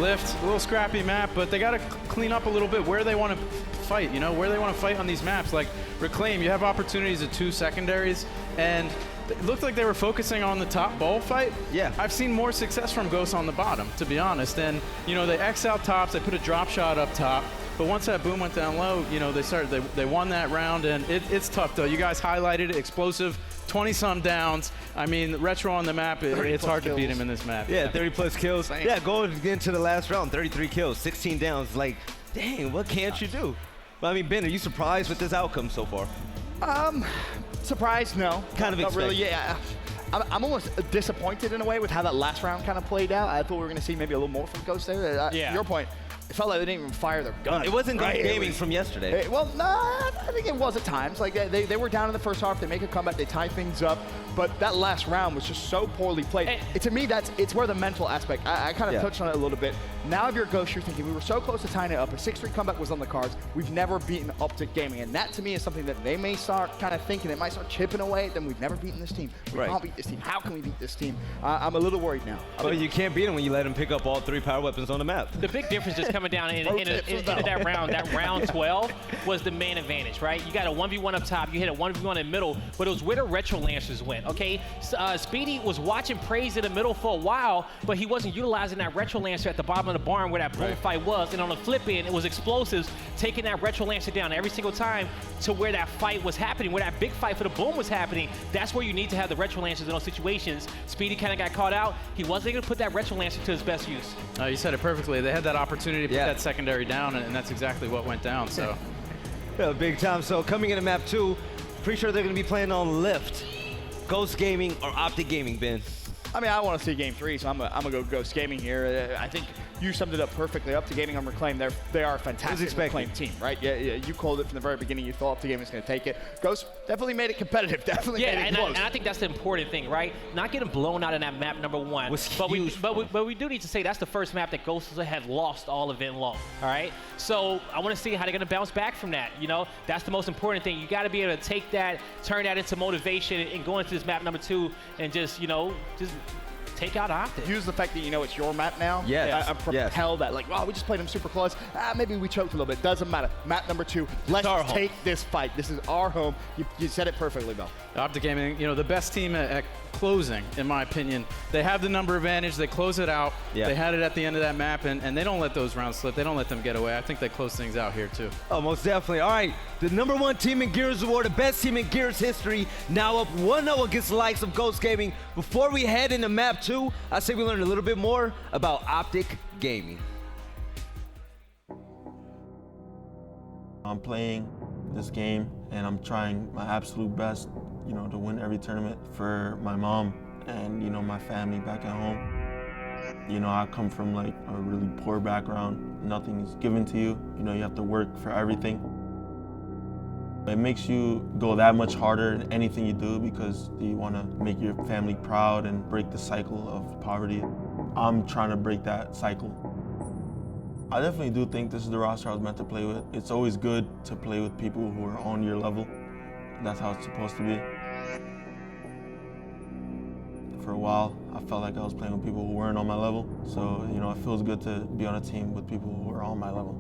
Lift, a little scrappy map, but they got to clean up a little bit where they want to fight. Where they want to fight on these maps. Like Reclaim, you have opportunities at 2 secondaries, and it looked like they were focusing on the top ball fight. Yeah. I've seen more success from Ghost on the bottom, to be honest. And they X out tops, they put a drop shot up top. But once that boom went down low, they won that round, and it's tough though. You guys highlighted it, explosive, 20-some downs. I mean, Retro on the map, it's hard to beat him in this map. Yeah, 30+ kills. Same. Yeah, going into the last round, 33 kills, 16 downs. Like, dang, what can't you do? But I mean, Ben, are you surprised with this outcome so far? Surprised? No. Kind of not really. expected. Yeah. I'm almost disappointed in a way with how that last round kind of played out. I thought we were going to see maybe a little more from Ghost there. Yeah. Your point. It felt like they didn't even fire their gun. It wasn't Ghost right? Gaming from yesterday. Well, no, I think it was at times. Like they were down in the first half. They make a comeback. They tie things up. But that last round was just so poorly played. To me, it's where the mental aspect. I kind of touched on it a little bit. Now if you're Ghost, you're thinking we were so close to tying it up. A 6-3 comeback was on the cards. We've never beaten OpTic Gaming, and that to me is something that they may start kind of thinking. They might start chipping away. Then we've never beaten this team. We can't beat this team. How can we beat this team? I'm a little worried now. But you can't beat them when you let them pick up all 3 power weapons on the map. The big difference is coming down into that round 12 was the main advantage, right? You got a 1v1 up top, you hit a 1v1 in the middle, but it was where the Retro Lancers went, okay? Speedy was watching Praise in the middle for a while, but he wasn't utilizing that Retro Lancer at the bottom of the barn where that bullfight was, and on the flip end, it was explosives taking that Retro Lancer down every single time to where that fight was happening, where that big fight for the boom was happening. That's where you need to have the Retro Lancers in those situations. Speedy kind of got caught out. He wasn't able to put that Retro Lancer to his best use. You said it perfectly. They had that opportunity to put that secondary down, and that's exactly what went down. So, yeah, big time. So coming into map 2, pretty sure they're going to be playing on Lift, Ghost Gaming, or OpTic Gaming, Ben. I mean, I want to see game 3, so I'm gonna go Ghost Gaming here. I think you summed it up perfectly. OpTic Gaming on Reclaim, they are a fantastic Reclaim team, right? Yeah, you called it from the very beginning. You thought OpTic Gaming was going to take it. Ghost definitely made it competitive. Definitely made it close. And I think that's the important thing, right? Not getting blown out in that map number 1. But we do need to say that's the first map that Ghost have lost all event long. All right. So I want to see how they're going to bounce back from that. That's the most important thing. You got to be able to take that, turn that into motivation, and go into this map number 2 and just take out OpTic. Use the fact that it's your map now. Yes. I'm propelled that, like, wow, we just played him super close. Maybe we choked a little bit. Doesn't matter. Map number 2. Let's take this fight. This is our home. You said it perfectly, Bill. OpTic Gaming, the best team at closing, in my opinion. They have the number advantage. They close it out. They had it at the end of that map, and they don't let those rounds slip. They don't let them get away. I think they close things out here, too. Oh, most definitely. All right, the number 1 team in Gears of War, the best team in Gears history, now up 1-0 against the likes of Ghost Gaming. Before we head into map 2, I say we learn a little bit more about OpTic Gaming. I'm playing this game, and I'm trying my absolute best, to win every tournament for my mom and, my family back at home. I come from like a really poor background. Nothing is given to you. You have to work for everything. It makes you go that much harder in anything you do because you want to make your family proud and break the cycle of poverty. I'm trying to break that cycle. I definitely do think this is the roster I was meant to play with. It's always good to play with people who are on your level. That's how it's supposed to be. For a while, I felt like I was playing with people who weren't on my level. So, it feels good to be on a team with people who are on my level.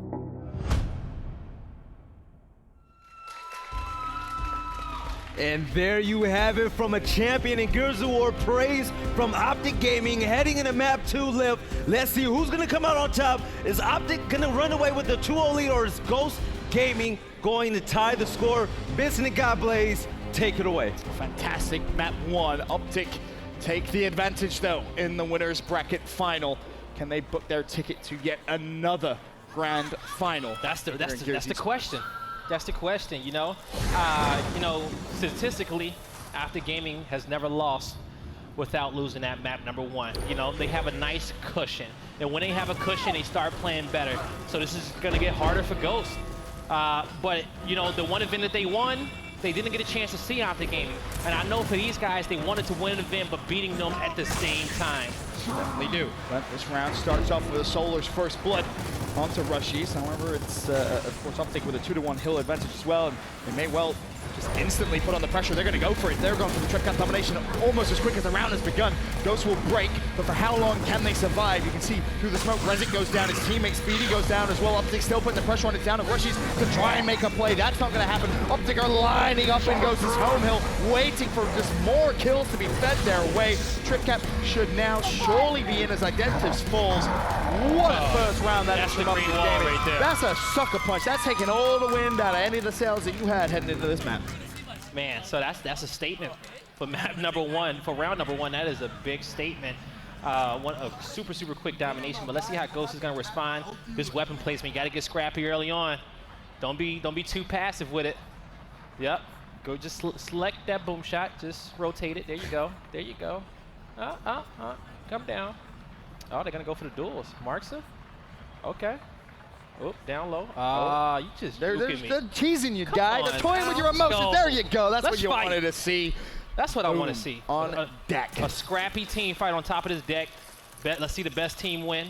And there you have it, from a champion in Gears of War, praise from OpTic Gaming, heading into map 2 Lift. Let's see who's gonna come out on top. Is OpTic gonna run away with the 2-0 lead, or is Ghost Gaming going to tie the score? Vincent and Godblaze, take it away. Fantastic map 1. OpTic take the advantage though in the winner's bracket final. Can they book their ticket to yet another grand final? That's the question. That's the question, statistically, OpTic Gaming has never lost without losing that map number 1. They have a nice cushion. And when they have a cushion, they start playing better. So this is gonna get harder for Ghost. But, the one event that they won they didn't get a chance to see OpTic Gaming. And I know for these guys, they wanted to win an event, but beating them at the same time. They do. But this round starts off with a Solar's first blood onto Rushies. However, it's, of course, OpTic with a 2-to-1 hill advantage as well. And they may well just instantly put on the pressure. They're going to go for it. They're going for the trip cut domination almost as quick as the round has begun. Ghost will break, but for how long can they survive? You can see through the smoke, Rezik goes down. His teammate Speedy goes down as well. OpTic still putting the pressure on it down of Rushies to try and make a play. That's not going to happen. OpTic are lining up in Ghost's home hill, waiting for just more kills to be fed their way. Trip cap should now surely be in as Identives falls. What a first round that is from OpTic Gaming. right there. That's a sucker punch. That's taking all the wind out of any of the sails that you had heading into this map. Man, so that's a statement for map number 1. For round number 1, that is a big statement. A super quick domination, but let's see how Ghost is going to respond. This weapon placement, you got to get scrappy early on. Don't be too passive with it. Yep. Go just select that boom shot. Just rotate it. There you go. There you go. Come down. Oh, they're going to go for the duels. Marks him. Okay. Oh, down low. You just They're teasing you, guy. They're toying with your Let's emotions. go. There you go. That's Let's what you fight. wanted to see. That's what I want to see. On deck. A scrappy team fight on top of this deck. Let's see the best team win.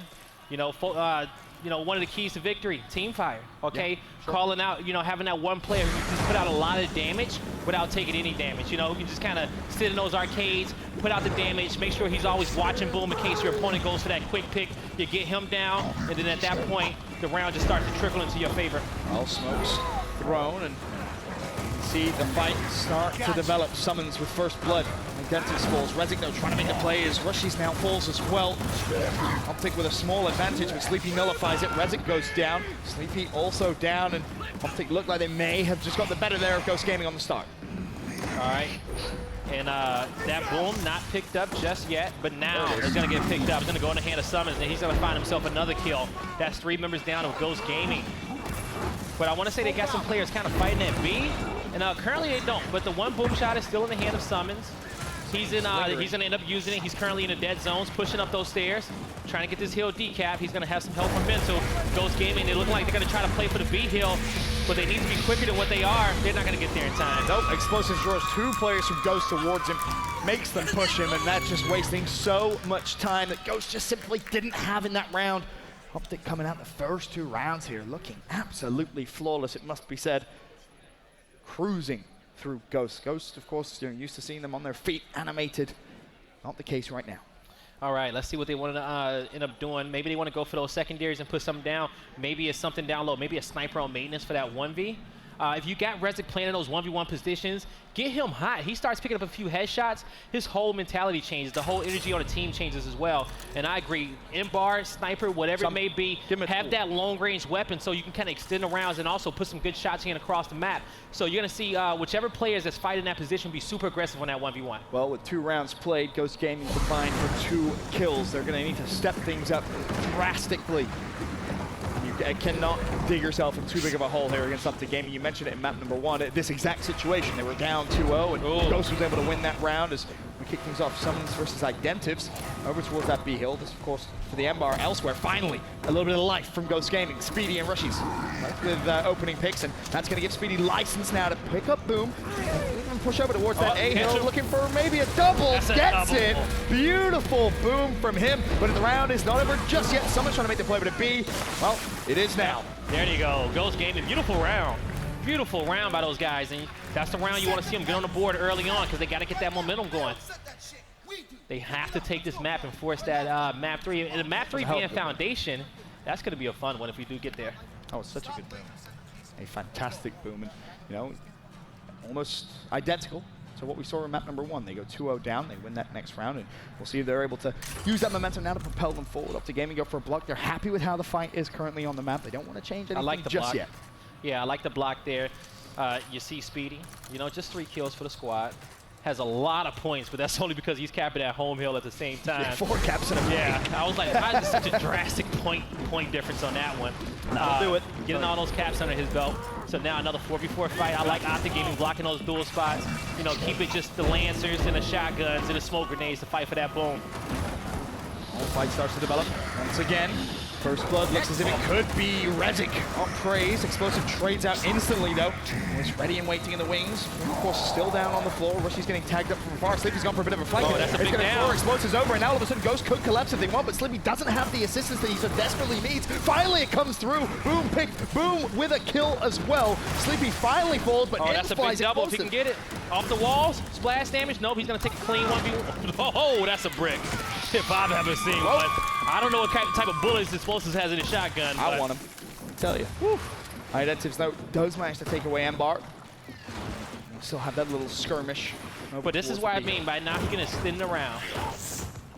You know, one of the keys to victory, team fire. Okay, Yeah, sure. Calling out, having that one player who just put out a lot of damage without taking any damage. You can just kind of sit in those arcades, put out the damage, make sure he's always watching boom in case your opponent goes for that quick pick. You get him down, and then at that point, the round just starts to trickle into your favor. All smokes thrown, and you see the fight start to develop. Summons with first blood. Identities falls. Rezik though trying to make the play as Rushies now falls as well. OpTic with a small advantage, but Sleepy nullifies it. Rezik goes down. Sleepy also down, and OpTic look like they may have just got the better there of Ghost Gaming on the start. All right. And that boom not picked up just yet, but now it's going to get picked up. It's going to go in the hand of Summons, and he's going to find himself another kill. That's 3 members down of Ghost Gaming. But I want to say they got some players kind of fighting at B, and currently they don't. But the one boom shot is still in the hand of Summons. He's going to end up using it. He's currently in the dead zones, pushing up those stairs, trying to get this hill decap. He's going to have some help from Mental. Ghost Gaming, they look like they're going to try to play for the B hill, but they need to be quicker than what they are. They're not going to get there in time. Nope, Explosives draws 2 players from Ghost towards him, makes them push him, and that's just wasting so much time that Ghost just simply didn't have in that round. OpTic coming out the first 2 rounds here, looking absolutely flawless, it must be said. Cruising through Ghost. Ghost, of course, you're used to seeing them on their feet, animated. Not the case right now. All right, let's see what they want to end up doing. Maybe they want to go for those secondaries and put something down. Maybe it's something down low. Maybe a sniper on maintenance for that 1v. If you got Rezik playing in those 1v1 positions, get him hot. He starts picking up a few headshots, his whole mentality changes. The whole energy on the team changes as well. And I agree, in-bar, sniper, whatever it may be, have that long-range weapon so you can kind of extend the rounds and also put some good shots in across the map. So you're going to see whichever players that's fighting that position be super aggressive on that 1v1. Well, with 2 rounds played, Ghost Gaming combined for 2 kills. They're going to need to step things up drastically. You cannot dig yourself in too big of a hole here against OpTic Gaming. You mentioned it in map number 1, this exact situation. They were down 2-0, and Ghost was able to win that round as we kick things off. Summons versus Identives over towards that B hill. This, of course, for the M-bar elsewhere. Finally, a little bit of life from Ghost Gaming. Speedy and Rushies with opening picks, and that's going to give Speedy license now to pick up Boom. And push over towards that A hill, looking for maybe a double. Gets it. Beautiful Boom from him, but the round is not over just yet. Someone's trying to make the play with a B. Well, it is now. There you go. Ghost Gaming. Beautiful round. Beautiful round by those guys. And that's the round you want to see them get on the board early on because they got to get that momentum going. They have to take this map and force that map 3. And the map 3 being foundation, that's going to be a fun one if we do get there. Oh, it's such a good boom. A fantastic boom. And, almost identical to what we saw in map number 1. They go 2-0 down, they win that next round, and we'll see if they're able to use that momentum now to propel them forward. OpTic Gaming go for a block. They're happy with how the fight is currently on the map. They don't want to change anything just yet. Yeah, I like the block there. You see Speedy, just 3 kills for the squad. Has a lot of points, but that's only because he's capping at home hill at the same time. Yeah, 4 caps in a Yeah, I was like, why is there such a drastic point difference on that one? That'll do it. Getting all those caps under his belt. So now another 4v4 fight. I like OpTic Gaming blocking those dual spots. Keep it just the Lancers and the shotguns and the smoke grenades to fight for that boom. Fight starts to develop once again. First blood looks as if it could be Redick on Praise. Explosive trades out instantly though. Was ready and waiting in the wings. Of course, still down on the floor. Rushy's getting tagged up from afar. Sleepy's gone for a bit of a flank. Oh, that's a big it's going to down. throw explosives over, and now all of a sudden Ghost could collapse if they want, but Sleepy doesn't have the assistance that he so desperately needs. Finally, it comes through. Boom picked. Boom with a kill as well. Sleepy finally falls, but that's a big double if he can get it. Off the walls, splash damage. Nope, he's going to take a clean 1v1. Oh, that's a brick. If I've ever seen one. I don't know what type of bullets Explosives has in his shotgun. I want him. I tell you. Identives though does manage to take away Embar. Still have that little skirmish. But this is what I mean by now he's going to spin around.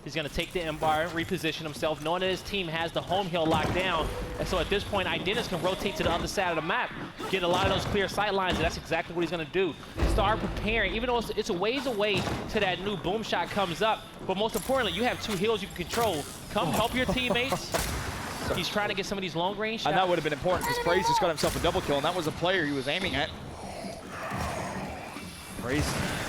He's going to take the Embar, reposition himself, knowing that his team has the home hill locked down. And so at this point, Identis can rotate to the other side of the map, get a lot of those clear sight lines, and that's exactly what he's going to do. Start preparing, even though it's a ways away to that new boom shot comes up. But most importantly, you have 2 hills you can control. Come help your teammates. He's trying to get some of these long range shots. And that would have been important because Praise just got himself a double kill, and that was a player he was aiming at. Praise.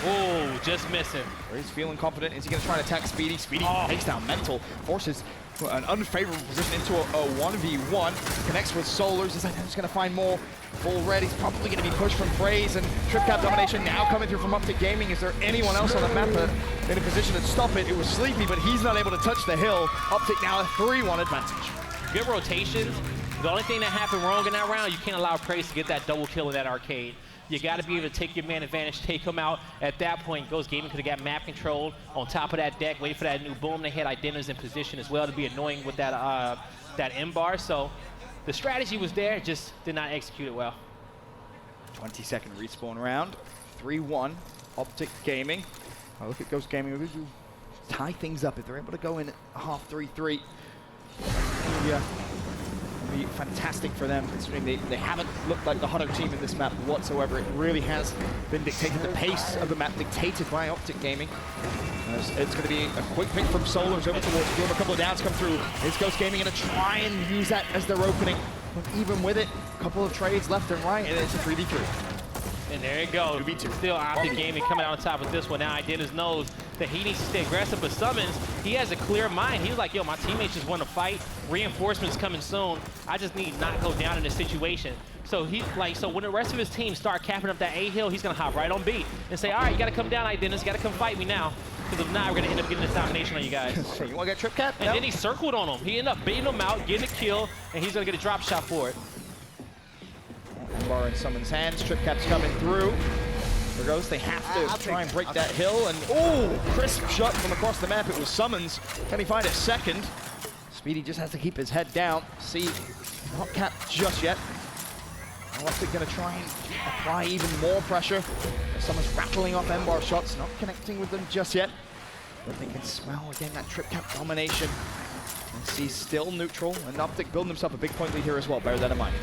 Oh, just missing. Praise feeling confident. Is he going to try and attack Speedy? Speedy takes down Mental, forces an unfavorable position into a 1v1. Connects with Solars. Is Identis going to find more? Full red. He's probably going to be pushed from Praise, and trip cap domination now coming through from OpTic Gaming. Is there anyone else on the map in a position to stop it? It was Sleepy, but he's not able to touch the hill. OpTic now a 3-1 advantage. Good rotations. The only thing that happened wrong in that round, you can't allow Praise to get that double kill in that arcade. You got to be able to take your man advantage, take him out. At that point, Ghost Gaming could have got map control on top of that deck, wait for that new boom. They had Identis in position as well to be annoying with that that M-bar. So the strategy was there, just did not execute it well. 20-second respawn round, 3-1, OpTic Gaming. Oh, look at Ghost Gaming. We're going to tie things up if they're able to go in at half 3-3. Yeah. Be fantastic for them, considering they haven't looked like the hotter team in this map whatsoever. It really has been dictated, the pace of the map dictated by OpTic Gaming. It's going to be a quick pick from Solars over towards Bloom. A couple of downs come through. Is Ghost Gaming going to try and use that as their opening? But even with it, a couple of trades left and right, and it's a 3v3. And there it goes. Still OpTic Gaming coming out on top of this one. Now Identis knows that he needs to stay aggressive, but Summons, he has a clear mind. He's like, yo, my teammates just want to fight. Reinforcements coming soon. I just need to not go down in this situation. So so when the rest of his team start capping up that A hill, he's gonna hop right on B and say, all right, you gotta come down, Identis, you gotta come fight me now. Because if not, we're gonna end up getting this domination on you guys. You wanna get trip cap? And then he circled on him. He ended up baiting him out, getting a kill, and he's gonna get a drop shot for it. Bar in Summon's hands, trip cap's coming through. For Ghost, they have to try and break that hill, and crisp shot from across the map. It was Summons. Can he find a second? Speedy just has to keep his head down. See, not capped just yet. OpTic gonna try and apply even more pressure. Someone's rattling off M-bar shots, not connecting with them just yet. But they can smell again that trip cap domination. And see, still neutral, and OpTic building himself a big point lead here as well. Bear that in mind.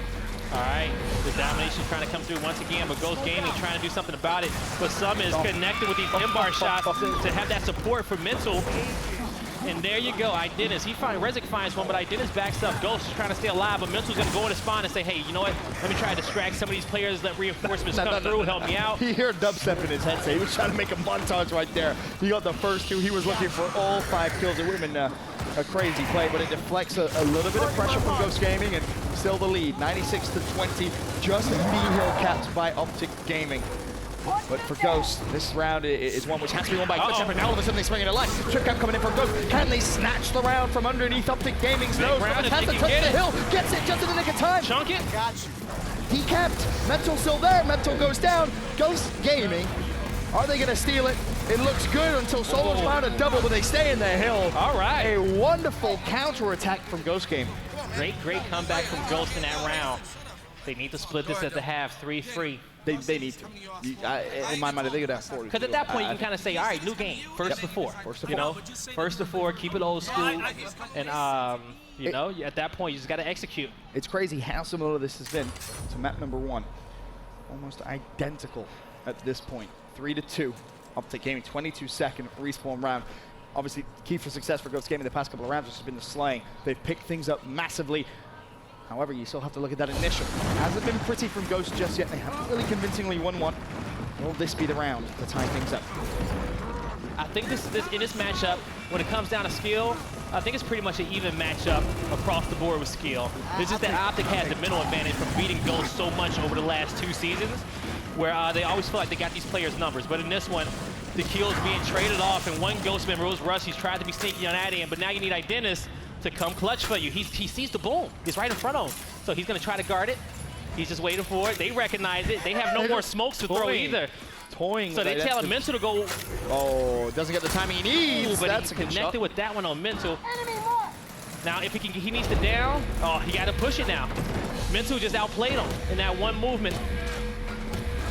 All right, the domination trying to come through once again, but Ghost Gaming trying to do something about it. But Summons connected with these M-bar shots to have that support for Mental. And there you go, Identis. Redick finds one, but Identis backs up. Ghost is trying to stay alive, but Mental's gonna go in his spawn and say, hey, you know what? Let me try to distract some of these players, let reinforcements come through, help me out. He heard dubstep in his head, so he was trying to make a montage right there. He got the first 2. He was looking for all 5 kills. It would have been a crazy play, but it deflects a little bit of pressure from Ghost Gaming, and still the lead, 96-20, just B-hill capped by OpTic Gaming. But for Ghost, this round is one which has to be won by Glitch, and now all of a sudden they swing it alive. Trip cap coming in from Ghost. Can they snatch the round from underneath OpTic Gaming's nose? Has to touch the hill, gets it just in the nick of time. Chunk it. Decapped. Mental still there. Mental goes down. Ghost Gaming. Are they going to steal it? It looks good until Solo's found a double, but they stay in the hill. All right. A wonderful counter-attack from Ghost Gaming. Great comeback from Ghost in that round. They need to split this at the half, 3-3. They need to. In my mind, they could have 4. Because at that point, you can kind of say, all right, new game, first to 4. You know, first to 4, keep it old school, and you know, at that point, you just got to execute. It's crazy how similar this has been to map number 1. Almost identical at this point. 3-2. OpTic Gaming, 22-second respawn round. Obviously, key for success for Ghost Gaming the past couple of rounds has been the slaying. They've picked things up massively. However, you still have to look at that initial. It hasn't been pretty from Ghost just yet. They haven't really convincingly won one. Will this be the round to tie things up? I think this in this matchup, when it comes down to skill, I think it's pretty much an even matchup across the board with skill. It's just that OpTic has the mental advantage from beating Ghost so much over the last 2 seasons, where they always feel like they got these players' numbers. But in this one, the kills being traded off, and one Ghost member was Rush. He's tried to be sneaky on that end, but now you need Identis to come clutch for you. He sees the boom. He's right in front of him. So he's going to try to guard it. He's just waiting for it. They recognize it. They have no more smokes to throw either. Toying. So they tell him Mental to go. Oh, doesn't get the timing he needs. Ooh, but that's he a good connected shot. with that one on Mental. Now, if he needs to down, oh, he got to push it now. Mental just outplayed him in that one movement.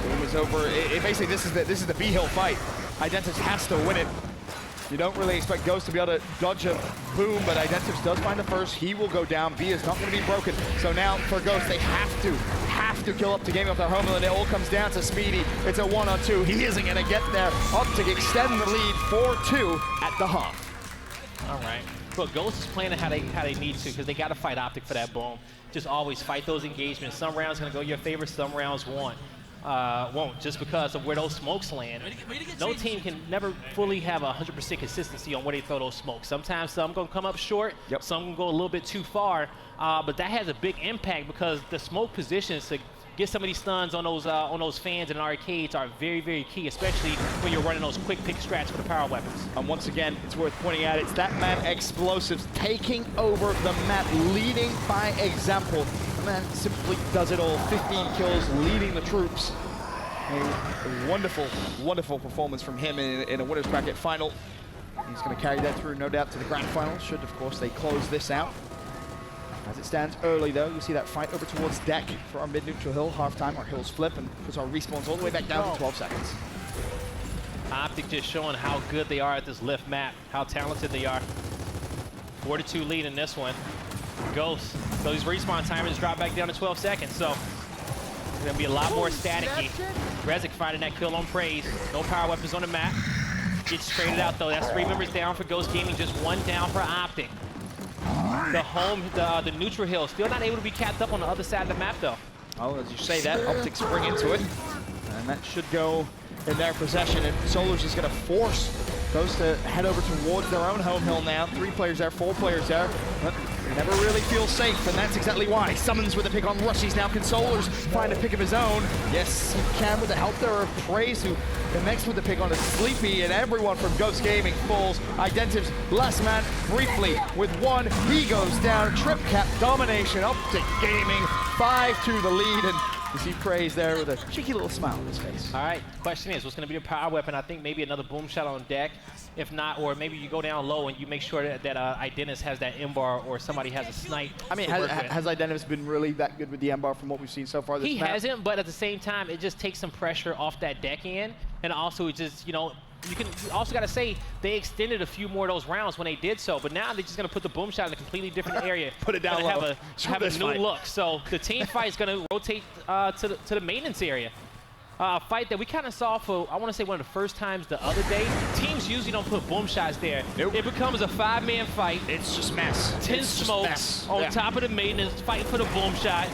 Boom is over. Basically, this is the B-Hill fight. Identis has to win it. You don't really expect Ghost to be able to dodge a boom, but Identis does find the first. He will go down. B is not going to be broken. So now for Ghost, they have to kill up to game up their home, and it all comes down to Speedy. It's a 1-on-2. He isn't going to get there. OpTic extend the lead 4-2 at the half. All right. But Ghost is playing it how they need to, because they got to fight OpTic for that boom. Just always fight those engagements. Some rounds going to go your favor, some rounds won't, just because of where those smokes land. No team can never fully have 100% consistency on where they throw those smokes. Sometimes some going to come up short, some going to go a little bit too far, but that has a big impact because the smoke positions to get some of these stuns on those fans and arcades are very, very key, especially when you're running those quick pick strats for the power weapons. And once again, it's worth pointing out, it's that man Explosives taking over the map, leading by example. The man simply does it all. 15 kills, leading the troops. A wonderful, wonderful performance from him in a winner's bracket final. He's going to carry that through, no doubt, to the grand final, should, of course, they close this out. As it stands early, though, you see that fight over towards deck for our mid-neutral hill. Halftime, our hills flip, and puts our respawns all the way back down to 12 seconds. OpTic just showing how good they are at this lift map, how talented they are. 4-2 lead in this one. Ghost, so these respawn timers drop back down to 12 seconds, so it's going to be a lot more staticky. Rezik finding that kill on Praise. No power weapons on the map. Gets traded out, though. That's 3 members down for Ghost Gaming, just 1 down for OpTic. The neutral hill still not able to be capped up on the other side of the map, though. Oh, as you say that, OpTic spring into it, and that should go in their possession, and Solar's just going to force Ghost to head over towards their own home hill now. 3 players there, 4 players there, but never really feels safe, and that's exactly why. Summons with a pick on Rushies now. Can Solars find a pick of his own? Yes, he can with the help there of Praise, who connects with the pick on a Sleepy, and everyone from Ghost Gaming falls. Identives last man briefly with 1. He goes down. Trip cap domination. OpTic Gaming 5-2 the lead, and you see Praise there with a cheeky little smile on his face. All right, question is, what's going to be the power weapon? I think maybe another boom shot on deck. If not, or maybe you go down low and you make sure that Identis has that M-bar or somebody has a snipe. I mean, has Identis been really that good with the M-bar from what we've seen so far this He map? hasn't, but at the same time, it just takes some pressure off that deck end. And also, it just, you also got to say, they extended a few more of those rounds when they did so, but now they're just going to put the boom shot in a completely different area. Put it down low. Have a new look. So the team fight is going to rotate to the maintenance area. Fight that we kind of saw for, I want to say, one of the first times the other day. Teams usually don't put boom shots there. Nope. It becomes a 5-man fight. It's just mess. 10 smokes on top of the maintenance, fighting for the boom shot.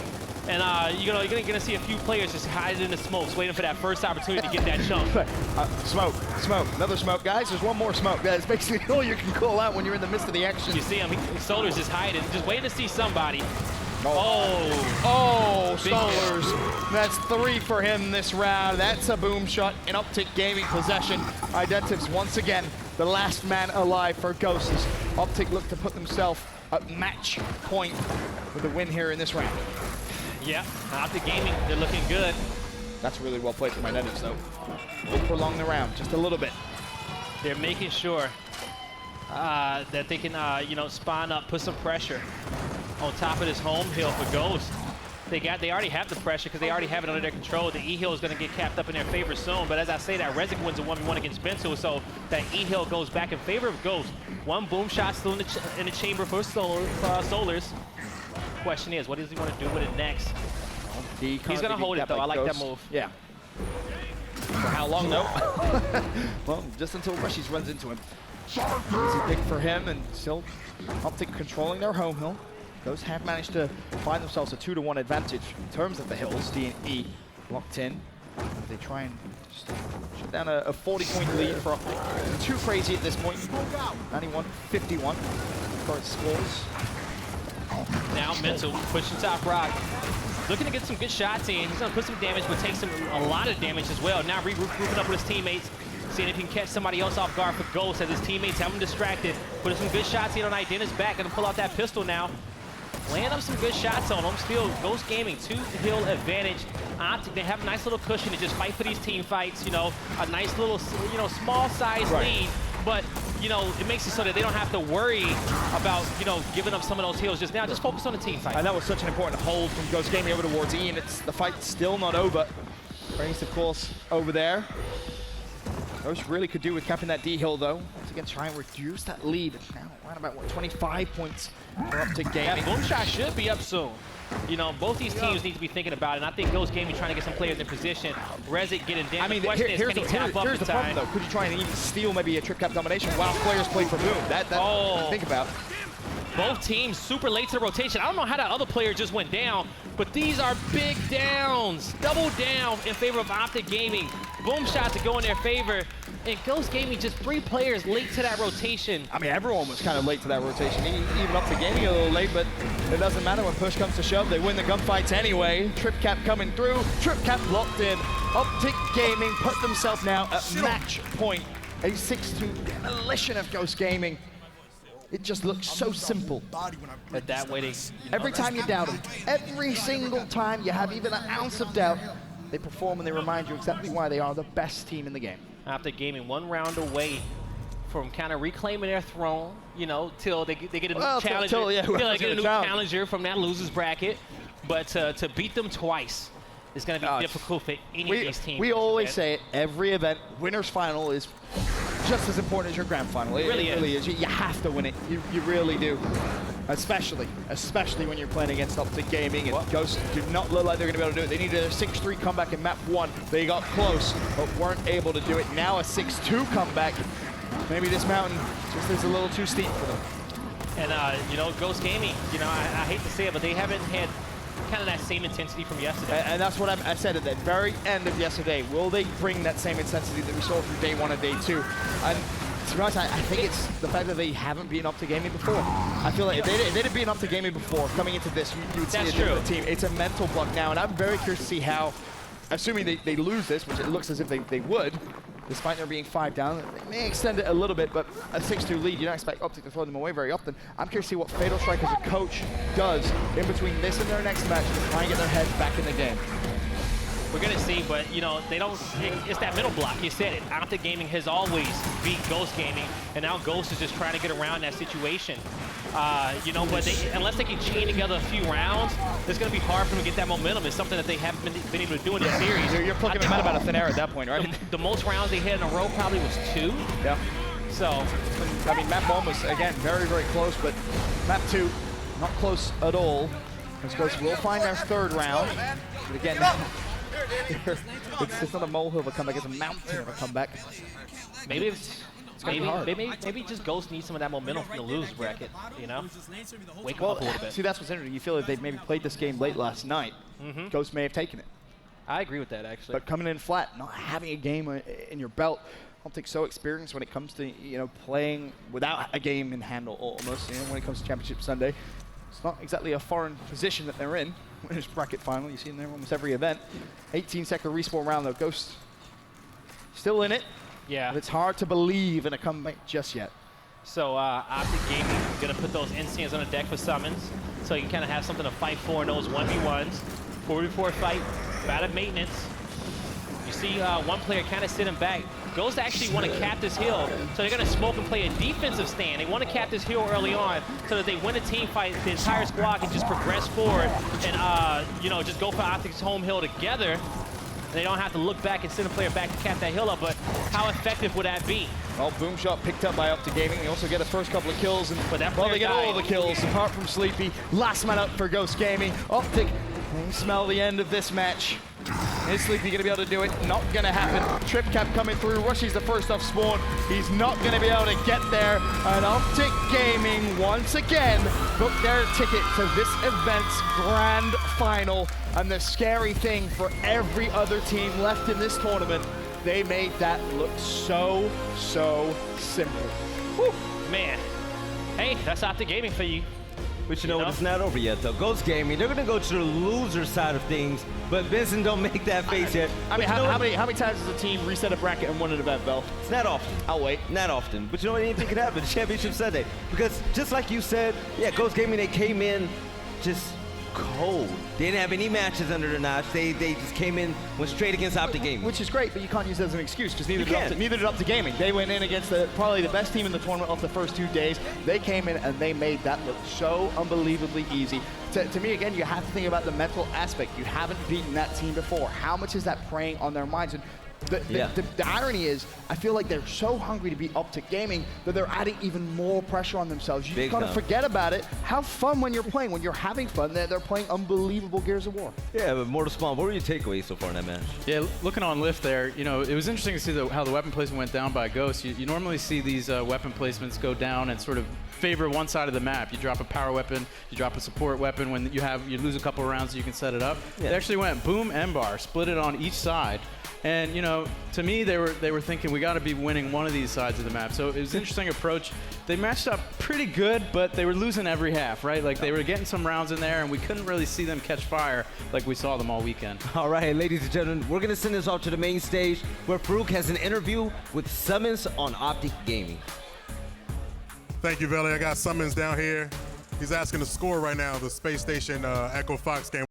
And you're gonna see a few players just hiding in the smokes, waiting for that first opportunity to get that chunk. Smoke, another smoke, guys. There's one more smoke. That's basically all you can call out when you're in the midst of the action. You see him, Solar's just hiding, just waiting to see somebody. Solars. That's 3 for him this round. That's a boom shot in OpTic Gaming possession. Identives once again the last man alive for Ghosts. OpTic look to put themselves at match point with a win here in this round. Yeah, OpTic Gaming, they're looking good. That's really well played from Identives, though. We'll prolong the round just a little bit. They're making sure that they can, spawn up, put some pressure on top of this home hill for Ghost. They already have the pressure because they already have it under their control. The E-hill is going to get capped up in their favor soon. But as I say, that Rezik wins a 1v1 against Bento, so that E-hill goes back in favor of Ghost. 1 boom shot still in the chamber for Solars. Question is, what does he want to do with it next? He's going to hold it, though. I like that move. Yeah. For how long, though? Well, just until Rushies runs into him. Easy pick for him, and still OpTic controlling their home hill. Those have managed to find themselves a 2-to-1 advantage in terms of the hills. D and E locked in. They try and just shut down a 40-point lead for OpTic. Too crazy at this point. 91-51. current scores. Now Mental pushing top rock. Looking to get some good shots in. He's gonna put some damage, but take a lot of damage as well. Now regrouping up with his teammates, seeing if he can catch somebody else off guard for Ghost as his teammates have him distracted. Putting some good shots in on Identi's back. Gonna pull out that pistol now. Laying up some good shots on him. Still, Ghost Gaming, 2-hill advantage. OpTic, they have a nice little cushion to just fight for these team fights. You know, a nice little, you know, small size lead. But, you know, it makes it so that they don't have to worry about, you know, giving up some of those hills just now. Just focus on the team fight. And that was such an important hold from Ghost Gaming over towards Ian. The fight's still not over. Brace, of course, over there. Ghost really could do with capping that D hill, though. Once again, try and reduce that lead. Now, around about, what, 25 points for OpTic Gaming. Yeah, Boomshot should be up soon. You know, both these teams need to be thinking about it, and I think Ghost Gaming trying to get some players in position. Rezik getting down. I mean, the question is, here's can he tap up the in problem, time? though. Could you try and even steal maybe a trip cap domination while players play for Boom? That think about. Both teams super late to the rotation. I don't know how that other player just went down, but these are big downs. Double down in favor of OpTic Gaming. Boom shots to go in their favor. And Ghost Gaming, just 3 players late to that rotation. I mean, everyone was kind of late to that rotation. Even OpTic Gaming a little late, but it doesn't matter when push comes to shove. They win the gunfights anyway. Trip cap coming through. Trip cap locked in. OpTic Gaming put themselves now at match point. A 6-2 demolition of Ghost Gaming. It just looks so simple. But that way they... Every time you doubt them, every single time you have even an ounce of doubt, they perform and they remind you exactly why they are the best team in the game. OpTic Gaming 1 round away from kind of reclaiming their throne, you know, till they get a new challenger. They get a new challenger from that losers bracket. But to beat them twice is going to be difficult for any of these teams. We always say it, every event, winner's final is just as important as your grand final. It really is. You have to win it. You really do. Especially when you're playing against OpTic Gaming, and Ghost do not look like they're going to be able to do it. They needed a 6-3 comeback in map 1. They got close, but weren't able to do it. Now a 6-2 comeback. Maybe this mountain just is a little too steep for them. And, you know, Ghost Gaming, you know, I hate to say it, but they haven't had kind of that same intensity from yesterday. And that's what I said at the very end of yesterday. Will they bring that same intensity that we saw from day 1 and day 2? And to be honest, I think it's the fact that they haven't beaten OpTic Gaming before. I feel like if they'd have beaten OpTic Gaming before, coming into this, you would see a different team. It's a mental block now, and I'm very curious to see how, assuming they lose this, which it looks as if they would, despite there being 5 down, they may extend it a little bit, but a 6-2 lead, you don't expect OpTic to throw them away very often. I'm curious to see what Fatal Strike as a coach does in between this and their next match to try and get their head back in the game. We're going to see, but, you know, they don't, it's that middle block. You said it. OpTic Gaming has always beat Ghost Gaming, and now Ghost is just trying to get around that situation. You know, but unless they can chain together a few rounds, it's going to be hard for them to get that momentum. It's something that they haven't been able to do in this series. You're plucking them out about a thin air at that point, right? The most rounds they had in a row probably was 2. Yeah. So, I mean, map 1 was, again, very, very close, but map 2, not close at all. As Ghost will find their 3rd round. But again, it's not a molehill of a comeback, it's a mountain of a comeback. Maybe maybe just Ghost needs some of that momentum from the losers bracket, you know? Wake them up a little bit. See, that's what's interesting. You feel like they've maybe played this game late last night. Ghost may have taken it. I agree with that, actually. But coming in flat, not having a game in your belt, OpTic so experienced when it comes to, you know, playing without a game in hand almost, you know, when it comes to Championship Sunday. It's not exactly a foreign position that they're in. Winners bracket final, you see in there almost every event. 18-second respawn round though. Ghost still in it. Yeah. But it's hard to believe in a comeback just yet. So OpTic Gaming is going to put those instincts on the deck for summons, so you can kind of have something to fight for in those 1v1s. 4v4 fight, battle maintenance. You see one player kind of sitting back. Ghost actually want to cap this hill, so they're going to smoke and play a defensive stand. They want to cap this hill early on so that they win a team fight, the entire squad can just progress forward and, you know, just go for OpTic's home hill together. They don't have to look back and send a player back to cap that hill up, but how effective would that be? Well, boom shot picked up by OpTic Gaming. They also get the first couple of kills, and they get all the kills apart from Sleepy. Last man up for Ghost Gaming. OpTic, they smell the end of this match. Is Sleepy going to be able to do it? Not going to happen. Trip cap coming through. Rushy's the first off spawn. He's not going to be able to get there. And OpTic Gaming, once again, booked their ticket to this event's grand final. And the scary thing for every other team left in this tournament, they made that look so simple. Whew. Man, Hey, that's OpTic Gaming for you. But you know what? It's not over yet, though. Ghost Gaming, they're going to go to the loser side of things, but Benson don't make that face yet. I mean, how many times does a team reset a bracket and win an event, Bell? It's not often. I'll wait. Not often. But you know what? Anything can happen. Championship Sunday. Because just like you said, yeah, Ghost Gaming, they came in just cold. They didn't have any matches under their notch. They just came in, went straight against OpTic Gaming. Which is great, but you can't use that as an excuse because neither did OpTic Gaming. They went in against probably the best team in the tournament off the first 2 days. They came in and they made that look so unbelievably easy. To me, again, you have to think about the mental aspect. You haven't beaten that team before. How much is that preying on their minds? And the irony is, I feel like they're so hungry to beat OpTic Gaming that they're adding even more pressure on themselves. You just kind of forget about it. Have fun when you're playing. When you're having fun, they're playing unbelievable Gears of War. Yeah, but Mortal Spawn, what were your takeaways so far in that match? Yeah, looking on Lift there, you know, it was interesting to see how the weapon placement went down by Ghost. You normally see these weapon placements go down and sort of favor one side of the map. You drop a power weapon, you drop a support weapon. When you lose a couple of rounds, you can set it up. Yeah. They actually went boom, M-bar, split it on each side. And, you know, to me, they were thinking we got to be winning one of these sides of the map. So it was an interesting approach. They matched up pretty good, but they were losing every half, right? Like they were getting some rounds in there, and we couldn't really see them catch fire like we saw them all weekend. All right, ladies and gentlemen, we're going to send this off to the main stage where Farouk has an interview with Summons on OpTic Gaming. Thank you, Veli. I got Summons down here. He's asking the score right now, the Space Station Echo Fox game.